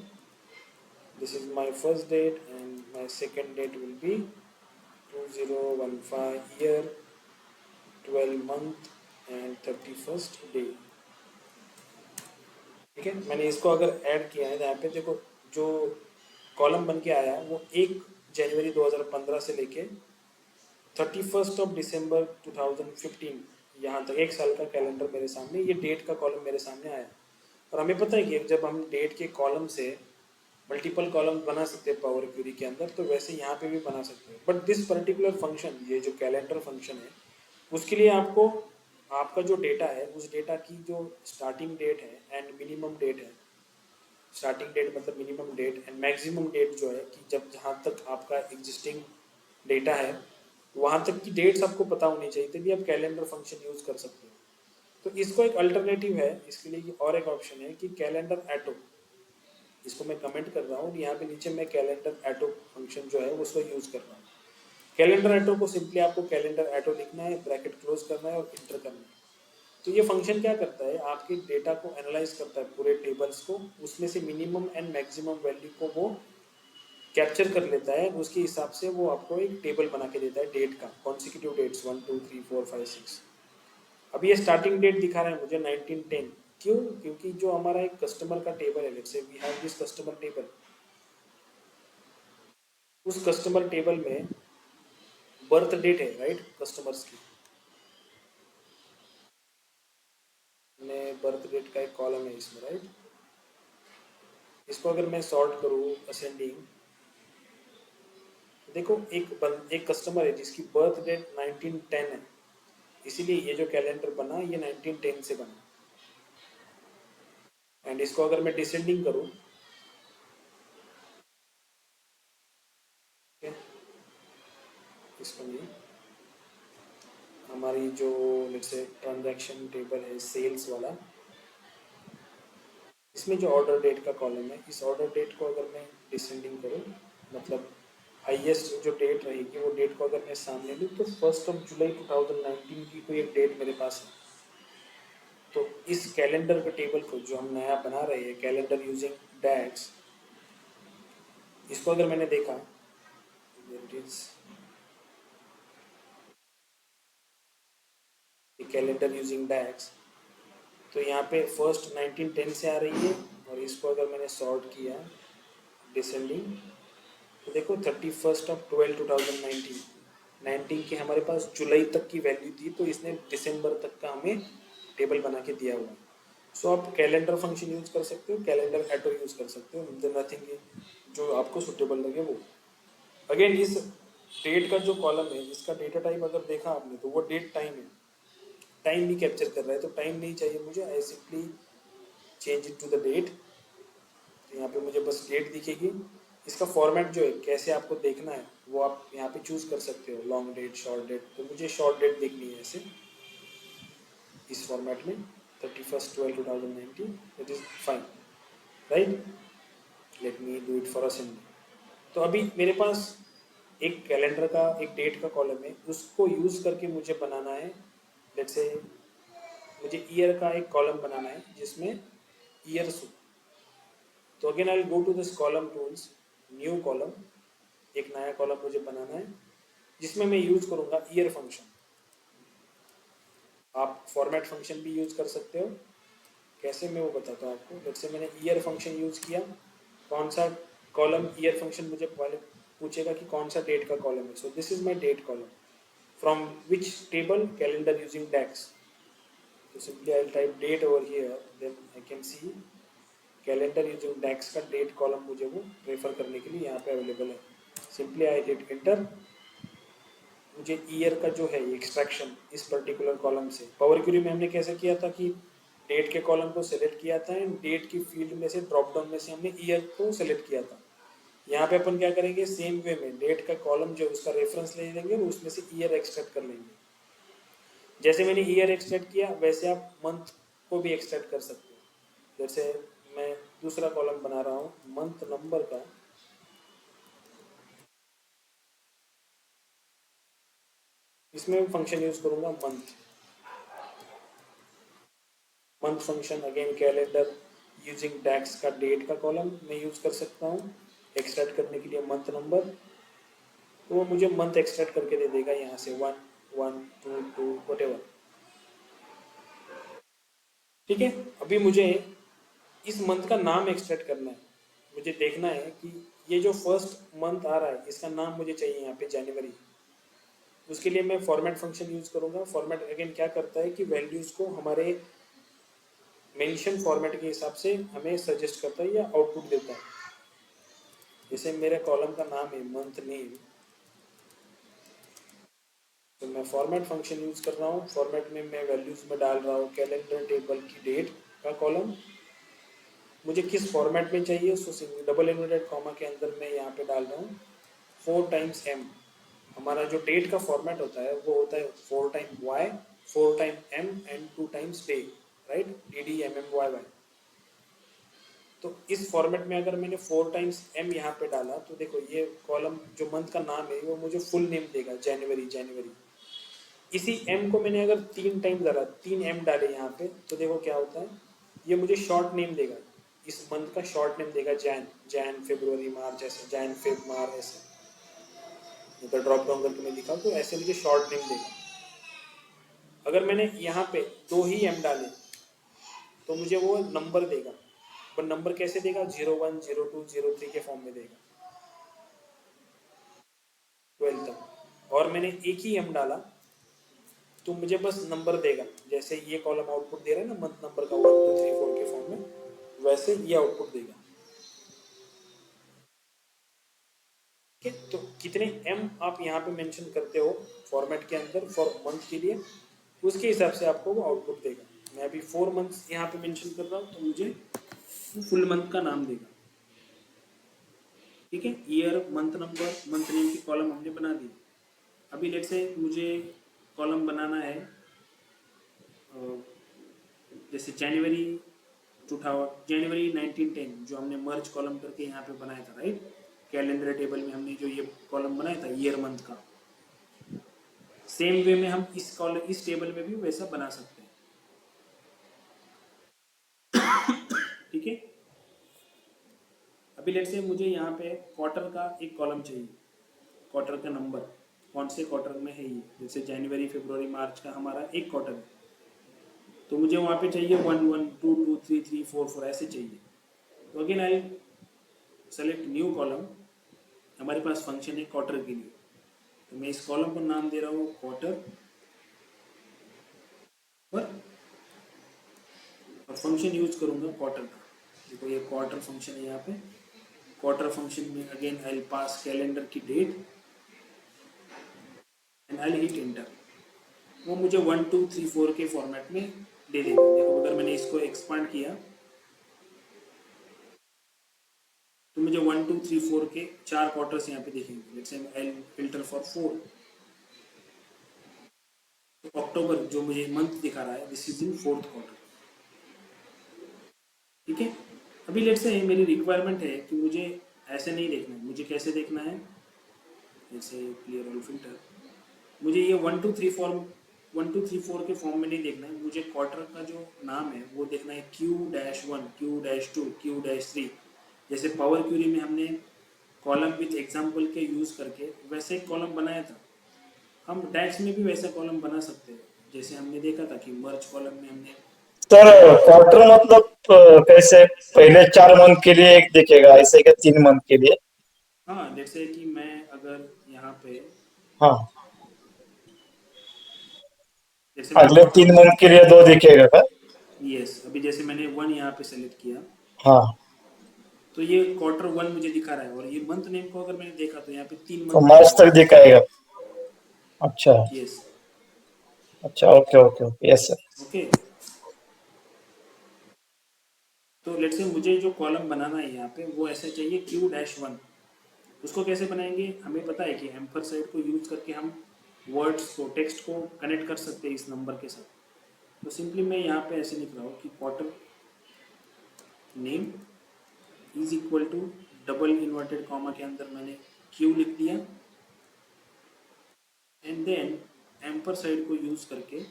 This is my first date and my second date will be 2015 year, 12 month and 31st day. ठीक है, मैंने इसको अगर ऐड किया है यहाँ पे देखो, जो कॉलम बन के आया है वो 1 जनवरी 2015 से लेके 31 दिसंबर 2015 यहाँ तक 1 साल का कैलेंडर मेरे सामने, ये डेट का कॉलम मेरे सामने आया। और हमें पता है कि जब हम डेट के कॉलम से मल्टीपल कॉलम बना सकते हैं पावर क्वेरी के अंदर, तो वैसे यहाँ पे भी बना सकते हैं। बट दिस पर्टिकुलर फंक्शन, ये जो कैलेंडर फंक्शन है, उसके लिए आपको आपका जो डेटा है उस डेटा की जो स्टार्टिंग डेट है एंड मिनिमम डेट है, स्टार्टिंग डेट मतलब minimum date and maximum date जो है कि जब जहाँ तक आपका एग्जिस्टिंग डेटा है वहाँ तक की डेट्स आपको पता होनी चाहिए, तभी आप कैलेंडर फंक्शन यूज़ कर सकते हो। तो इसको एक अल्टरनेटिव है इसके लिए, और एक ऑप्शन है कि कैलेंडर एटो। इसको मैं कमेंट कर रहा हूँ, यहाँ पे नीचे मैं कैलेंडर एटो फंक्शन जो है उसको यूज़ कर रहा हूँ। कैलेंडर एटो को सिंपली आपको कैलेंडर एटो लिखना है, ब्रैकेट क्लोज करना है और इंटर करना है। तो ये फंक्शन क्या करता है, आपके डेटा को एनालाइज करता है, पूरे टेबल्स को, उसमें से मिनिमम एंड मैक्सिमम वैल्यू को वो कैप्चर कर लेता है, उसके हिसाब से वो आपको एक टेबल बना के देता है डेट का, कॉन्सिक्यूटिव डेट्स 1 2 3 4 5 6। अब ये स्टार्टिंग डेट दिखा रहा है मुझे 1910, क्यों? क्योंकि जो हमारा एक कस्टमर का टेबल है, let's say we have this customer table, उस कस्टमर टेबल में बर्थ डेट है, राइट, कस्टमर्स की। मैं बर्थ डेट का एक कॉलम है इसमें, राइट। इसको अगर मैं सॉर्ट करूँ असेंडिंग, देखो एक कस्टमर है जिसकी बर्थ डेट 1910 है, इसीलिए ये जो कैलेंडर बना ये 1910 से बना। एंड इसको अगर मैं डिसेंडिंग करूँ, ठीक है, इसको नहीं, हमारी जो लेट्स से ट्रांजैक्शन टेबल है सेल्स वाला, इसमें जो ऑर्डर डेट का कॉलम है, इस ऑर्डर डेट को अगर मैं डिसेंडिंग करूँ, मतलब हाईएस्ट जो डेट रहेगी वो डेट को अगर मैं सामने लूँ, तो 1 जुलाई 2019 की कोई एक डेट मेरे पास है। तो इस कैलेंडर के टेबल को जो हम नया बना रहे हैं, कैलेंडर यूजिंग डैक्स, इसको अगर मैंने देखा, कैलेंडर यूजिंग डैक्स, तो यहाँ पे फर्स्ट 1910 से आ रही है, और इसको अगर मैंने सॉर्ट किया डिसेंडिंग, तो देखो 31/12/2019 19 की हमारे पास जुलाई तक की वैल्यू थी, तो इसने दिसंबर तक का हमें टेबल बना के दिया हुआ है। सो आप कैलेंडर फंक्शन यूज़ कर सकते हो, कैलेंडर एटो यूज़ कर सकते हो, नथिंग जो आपको सुटेबल लगे वो। अगेन इस डेट का जो कॉलम है, इसका डेटा टाइप अगर देखा आपने तो वो डेट टाइम है, टाइम भी कैप्चर कर रहा है, तो टाइम नहीं चाहिए मुझे, I simply change it to the date. तो यहाँ पे मुझे बस डेट दिखेगी। इसका फॉर्मेट जो है कैसे आपको देखना है वो आप यहाँ पे चूज़ कर सकते हो, लॉन्ग डेट, शॉर्ट डेट। तो मुझे शॉर्ट डेट देखनी है ऐसे, इस फॉर्मेट में 31/12/2019, it is fine, right. Let me do it for a simple. तो अभी मेरे पास एक कैलेंडर का एक डेट का कॉलम है, उसको यूज़ करके मुझे बनाना है, लेट्स से मुझे ईयर का एक कॉलम बनाना है जिसमें ईयर्स हो। तो again I will go to this column tools, new column, एक नया कॉलम मुझे बनाना है जिसमें मैं यूज़ करूँगा ईयर फंक्शन। आप फॉर्मेट फंक्शन भी यूज़ कर सकते हो, कैसे मैं वो बताता हूँ आपको। जैसे मैंने ईयर फंक्शन यूज़ किया, कौन सा कॉलम ईयर फंक्शन मुझे पहले पूछेगा कि कौन सा डेट का कॉलम है। So this is my date column, from which table, calendar using DAX. तो simply I will type date over here, then I can see calendar using DAX का डेट कॉलम मुझे वो रेफर करने के लिए यहाँ पे अवेलेबल है। Simply I hit enter. मुझे ईयर का जो है एक्सट्रैक्शन इस पर्टिकुलर कॉलम से, पावर क्वेरी में हमने कैसे किया था कि डेट के कॉलम को सेलेक्ट किया था एंड डेट की फील्ड में से ड्रॉप डाउन में से हमने ईयर को सेलेक्ट किया था। यहाँ पे अपन क्या करेंगे, सेम वे में डेट का कॉलम जो उसका रेफरेंस ले लेंगे और उसमें से ईयर एक्सट्रैक्ट कर लेंगे। जैसे मैंने ईयर एक्सट्रैक्ट किया वैसे आप मंथ को भी एक्सट्रैक्ट कर सकते हो। जैसे मैं दूसरा कॉलम बना रहा हूँ मंथ नंबर का, इसमें फंक्शन यूज करूंगा month. Month function again calendar using tax का डेट का कॉलम मैं यूज कर सकता हूँ एक्सट्रैक्ट करने के लिए मंथ नंबर। तो वो मुझे मंथ एक्सट्रैक्ट करके दे देगा यहाँ से 1 1 2 2 वटेवर। ठीक है, अभी मुझे इस मंथ का नाम एक्सट्रैक्ट करना है। मुझे देखना है कि ये जो फर्स्ट मंथ आ रहा है इसका नाम मुझे चाहिए यहाँ पे जनवरी। उसके लिए मैं फॉर्मेट फंक्शन यूज करूंगा। फॉर्मेट अगेन क्या करता है कि वैल्यूज को हमारे मेंशन फॉर्मेट के हिसाब से हमें सजेस्ट करता है या आउटपुट देता है। जैसे मेरे कॉलम का नाम है मंथ नेम, तो मैं फॉर्मेट फंक्शन यूज कर रहा हूँ। फॉर्मेट में मैं वैल्यूज में डाल रहा हूँ कैलेंडर टेबल की डेट का कॉलम। मुझे किस फॉर्मेट में चाहिए उसको डबल इन्वर्टेड कॉमा के अंदर मैं यहाँ पे डाल रहा हूँ 4 टाइम्स m। हमारा जो डेट का फॉर्मेट होता है वो होता है 4 time y, 4 time m and 2 times day, right, DDMMYY। तो इस फॉर्मेट में अगर मैंने 4 टाइम्स m यहाँ पे डाला तो देखो ये कॉलम जो मंथ का नाम है वो मुझे फुल नेम देगा जनवरी जनवरी। इसी m को मैंने अगर 3 टाइम डाला, 3 m डाले यहाँ पे, तो देखो क्या होता है, ये मुझे शॉर्ट नेम देगा। इस मंथ का शॉर्ट नेम देगा जैन फरवरी मार्च, ऐसे जैन फेब मार्च ऐसे। अगर ड्रॉप डाउन करके मैं लिखा तो ऐसे मुझे शॉर्ट नेम देगा। अगर मैंने यहाँ पे 2 ही m डाले तो मुझे वो नंबर देगा, पर नंबर कैसे देगा, 01 02 03 के फॉर्म में देगा 12 तक। और मैंने एक ही m डाला तो मुझे बस नंबर देगा। जैसे ये कॉलम आउटपुट दे रहा है ना मंथ नंबर का 1 2 3 4 के फॉर्म में, वैसे ये आउटपुट देगा। ठीक है, तो कितने m आप यहाँ पे मेंशन करते हो फॉर्मेट के अंदर फॉर मंथ के लिए, उसके हिसाब से आपको वो आउटपुट देगा। मैं अभी 4 मंथ्स यहाँ पे मेंशन कर रहा हूँ तो मुझे फुल मंथ का नाम देगा। ठीक है, year, month number, month name की कॉलम हमने बना दी। अभी लेट से मुझे कॉलम बनाना है जैसे जनवरी 1910 जो हमने मर्ज कॉलम करके यहाँ पे बनाया था, राइट। कैलेंडर टेबल में हमने जो ये कॉलम बनाया था ईयर मंथ का, सेम वे में हम इस टेबल में भी वैसा बना सकते हैं। ठीक है, अभी लेट से मुझे यहाँ पे क्वार्टर का एक कॉलम चाहिए, क्वार्टर का नंबर कौन से क्वार्टर में है ये, जैसे जनवरी फरवरी मार्च का हमारा एक क्वार्टर है, तो मुझे वहाँ पे चाहिए 1 1 2 2 3 3 4 4 ऐसे चाहिए। तो again I select new column. हमारे पास फंक्शन है क्वार्टर के लिए, तो मैं इस कॉलम को नाम दे रहा हूँ क्वार्टर और फंक्शन यूज करूँगा क्वार्टर का। देखो ये क्वार्टर फंक्शन है यहाँ पे। क्वार्टर फंक्शन में अगेन आई पास कैलेंडर की date and I hit enter. वो मुझे 1 2 3 4 के फॉर्मेट में दे देगा। देखो अगर मैंने इसको एक्सपांड किया तो मुझे 1 2 3 4 के 4 क्वार्टर्स यहाँ पे दिखेंगे। Let's say I filter for 4, तो अक्टूबर जो मुझे मंथ दिखा रहा है, this is in 4th quarter. ठीक है, अभी लेट्स से मेरी रिक्वायरमेंट है कि मुझे ऐसे नहीं देखना है, मुझे कैसे देखना है, जैसे क्लियर ऑल फिल्टर, मुझे ये 1 2 3 4 के फॉर्म में नहीं देखना है, मुझे क्वार्टर का जो नाम है वो देखना है Q-1, Q-2, Q-3। जैसे पावर क्यूरी में हमने कॉलम विथ एग्जाम्पल के यूज़ करके वैसे एक कॉलम बनाया था, हम डैक्स में भी वैसा कॉलम बना सकते हैं। जैसे हमने देखा था कि मर्ज कॉलम में हमने
सर क्वार्टर मतलब कैसे पहले 4 मंथ के लिए एक दिखेगा ऐसे क्या 3 मंथ के लिए?
हाँ, जैसे कि मैं अगर यहाँ पे
हाँ,
जैसे मैं
अगले
क्वार्टर
3 मंथ के लिए 2 दिखेगा क्या?
यस, अभी जैसे मैंने 1 यहाँ पे सेलेक्ट किया
हाँ,
तो ये Q1 मुझे दिखा रहा है, और ये मंथ नेम को अगर मैंने देखा तो यहाँ पे 3
तो
मंथ
मार्च
दिखाएगा।
तक दिखाएगा। अच्छा
यस।
अच्छा, okay okay okay, yes sir.
Okay, तो लेट्स से मुझे जो कॉलम बनाना है यहाँ पे वो ऐसा चाहिए Q-1। उसको कैसे बनाएंगे, हमें पता है कि एम्परसाइड को यूज करके हम वर्ड्स को, टेक्स्ट को कनेक्ट कर सकते हैं इस नंबर के साथ। तो सिंपली मैं यहाँ पे ऐसे लिख रहा हूँ कि quarter name is equal to double inverted comma के अंदर मैंने Q लिख दिया, एंड देन एम्परसाइड को यूज करके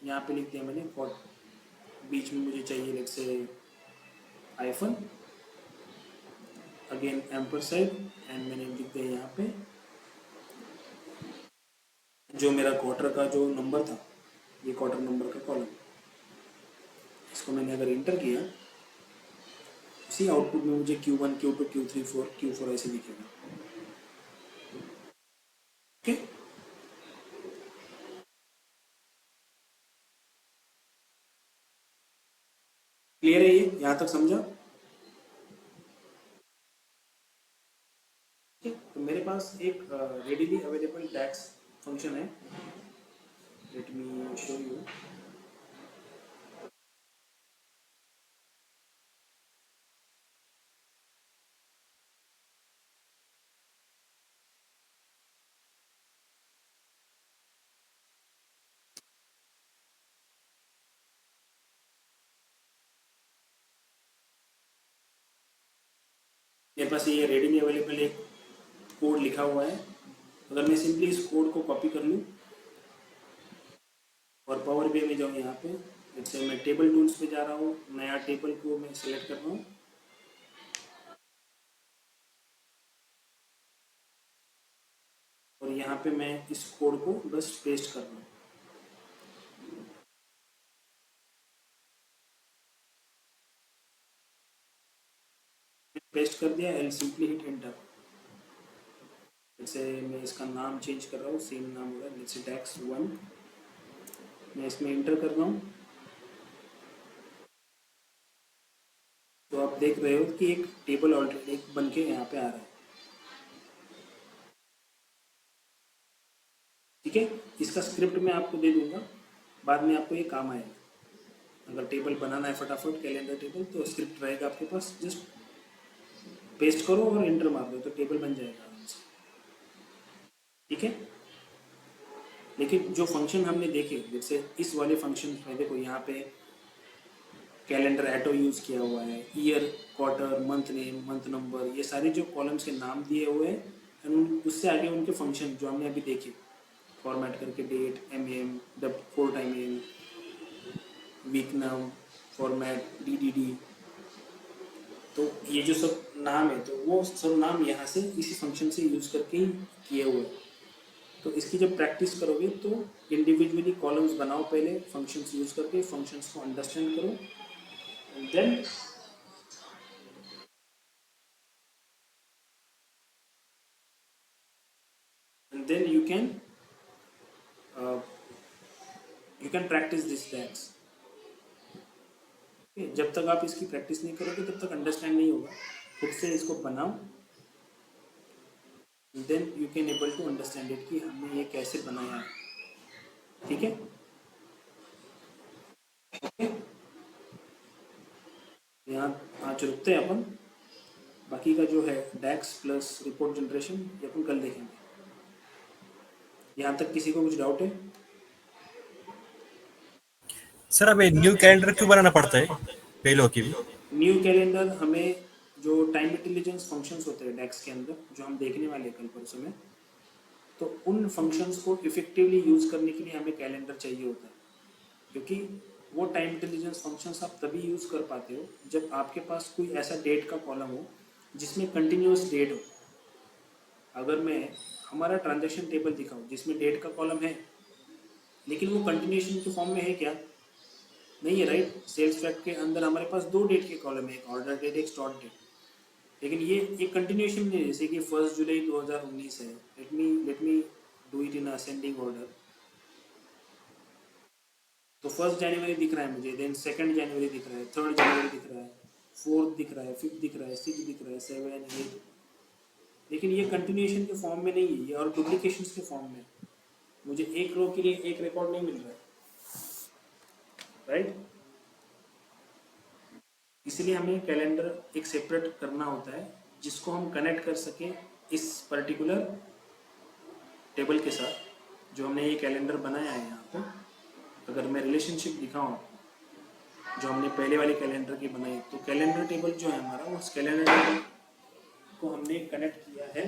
यहाँ पे लिख दिया मैंने क्वार्टर, बीच में मुझे चाहिए let's say hyphen, again एम्परसाइड, and मैंने लिख दिया यहाँ पे जो मेरा क्वार्टर का जो नंबर था, ये क्वार्टर नंबर का कॉलम, इसको मैंने अगर इंटर किया, इसी आउटपुट में मुझे Q1, Q2, Q3, Q4 ऐसे दिखेगा। ओके, क्लियर है ये, यहाँ तक समझा? ठीक, तो मेरे पास एक रेडीली अवेलेबल डैक्स फंक्शन है, लेट मी शो यू। मेरे पास ये रेडीली अवेलेबल एक कोड लिखा हुआ है, अगर मैं सिंपली इस कोड को कॉपी कर लूँ और पावर बीआई में जाऊँ, यहाँ पे जैसे मैं टेबल टूल्स पे जा रहा हूँ, नया टेबल को मैं सेलेक्ट कर रहा हूँ, और यहाँ पे मैं इस कोड को बस पेस्ट कर रहा हूँ। पेस्ट कर दिया, एंड सिंपली हिट एंटर। जैसे मैं इसका नाम चेंज कर रहा हूँ, सेम नाम होगा, जैसे DAX1, मैं इसमें इंटर कर रहा हूँ, तो आप देख रहे हो कि एक टेबल ऑलरेडी एक बन के यहाँ पे आ रहा है। ठीक है, इसका स्क्रिप्ट मैं आपको दे दूंगा, बाद में आपको ये काम आएगा। अगर टेबल बनाना है फटाफट कैलेंडर टेबल, तो स्क्रिप्ट रहेगा आपके पास, जस्ट पेस्ट करो और एंटर मार दो तो टेबल बन जाएगा आराम से। ठीक है, लेकिन जो फंक्शन हमने देखे, जैसे इस वाले फंक्शन में देखो यहाँ पे कैलेंडर एटो यूज़ किया हुआ है, year, quarter, month name, month number, ये सारे जो कॉलम्स के नाम दिए हुए हैं, उससे आगे उनके फंक्शन जो हमने अभी देखे, फॉर्मेट करके date, MM, the 4 time M, week नाम, फॉर्मेट, DDD, तो ये जो सब नाम है तो वो सब नाम यहाँ से इसी फंक्शन से यूज़ करके ही किए हुए हैं। तो इसकी जब प्रैक्टिस करोगे तो इंडिविजुअली कॉलम्स बनाओ, पहले फंक्शंस यूज़ करके फंक्शंस को अंडरस्टैंड करो, and then you can practice this DAX। जब तक आप इसकी प्रैक्टिस नहीं करोगे तब तक अंडरस्टैंड नहीं होगा, खुद से इसको बनाओ, then you can able to understand it कि हमने ये कैसे बनाया है। ठीक है, यहाँ आज रुकते हैं अपन, बाकी का जो है डैक्स प्लस रिपोर्ट जनरेशन ये अपन कल देखेंगे। यहाँ तक किसी को कुछ डाउट है?
सर हमें न्यू कैलेंडर क्यों बनाना पड़ता है फेल होके भी?
न्यू कैलेंडर हमें जो टाइम इंटेलिजेंस फंक्शंस होते हैं डेक्स के अंदर जो हम देखने वाले हैं कल परसों में, तो उन फंक्शंस को इफेक्टिवली यूज़ करने के लिए हमें कैलेंडर चाहिए होता है, क्योंकि वो टाइम इंटेलिजेंस फंक्शंस आप तभी यूज़ कर पाते हो जब आपके पास कोई ऐसा डेट का कॉलम हो जिसमें कंटिन्यूस डेट हो। अगर मैं हमारा ट्रांजैक्शन टेबल दिखाऊं जिसमें डेट का कॉलम है लेकिन वो कंटिन्यूशन के फॉर्म में है क्या? नहीं है, राइट। सेल्स फैक्ट के अंदर हमारे पास दो डेट के कॉलम है, एक ऑर्डर डेट एक स्टॉक डेट, लेकिन ये एक कंटिन्यूशन नहीं है। जैसे कि 1 जुलाई 2019 है, let me do it in ascending order. तो 1 जनवरी दिख रहा है मुझे, देन 2 जनवरी दिख रहा है, 3 जनवरी दिख रहा है, 4 दिख रहा है, 5 दिख रहा है, 6 दिख रहा है, 7 8, लेकिन ये कंटिन्यूशन के फॉर्म में नहीं है, ये और डुप्लीकेशन के फॉर्म में। मुझे एक रो के लिए एक रिकॉर्ड नहीं मिल रहा है, राइट। इसलिए हमें कैलेंडर एक सेपरेट करना होता है जिसको हम कनेक्ट कर सकें इस पर्टिकुलर टेबल के साथ जो हमने ये कैलेंडर बनाया है यहाँ पर। अगर मैं रिलेशनशिप दिखाऊँ आपको जो हमने पहले वाले कैलेंडर की बनाई, तो कैलेंडर टेबल जो है हमारा, उस कैलेंडर टेबल को हमने कनेक्ट किया है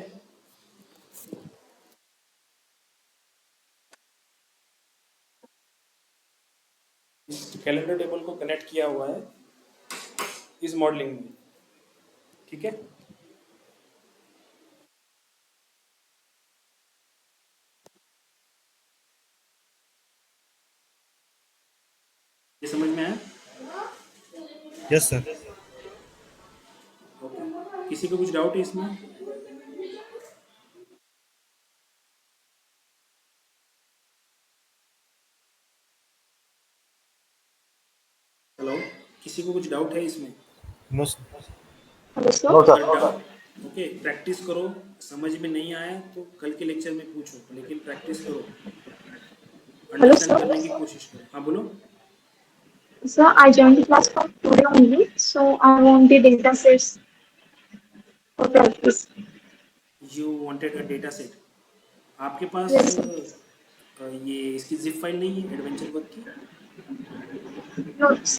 कैलेंडर टेबल को कनेक्ट किया हुआ है इस मॉडलिंग में, ठीक है। ये समझ में आया?
Yes sir.
ओके, किसी को कुछ डाउट है इसमें? हेलो, किसी को कुछ डाउट है इसमें?
No sir.
Hello sir.
No
अगर
सर।
डाउट, ओके, प्रैक्टिस करो। समझ में नहीं आया तो कल के लेक्चर में पूछो, लेकिन प्रैक्टिस करो,
हेलो
अंडरस्टैंड
सर।
करने की कोशिश करो। हाँ बोलो।
Sir, I joined the class from today only, so I want the data sets for practice.
You wanted a data set. आपके पास
Yes, sir.
ये इसकी जिप फाइल नहीं है एडवेंचर वर्क की?
No,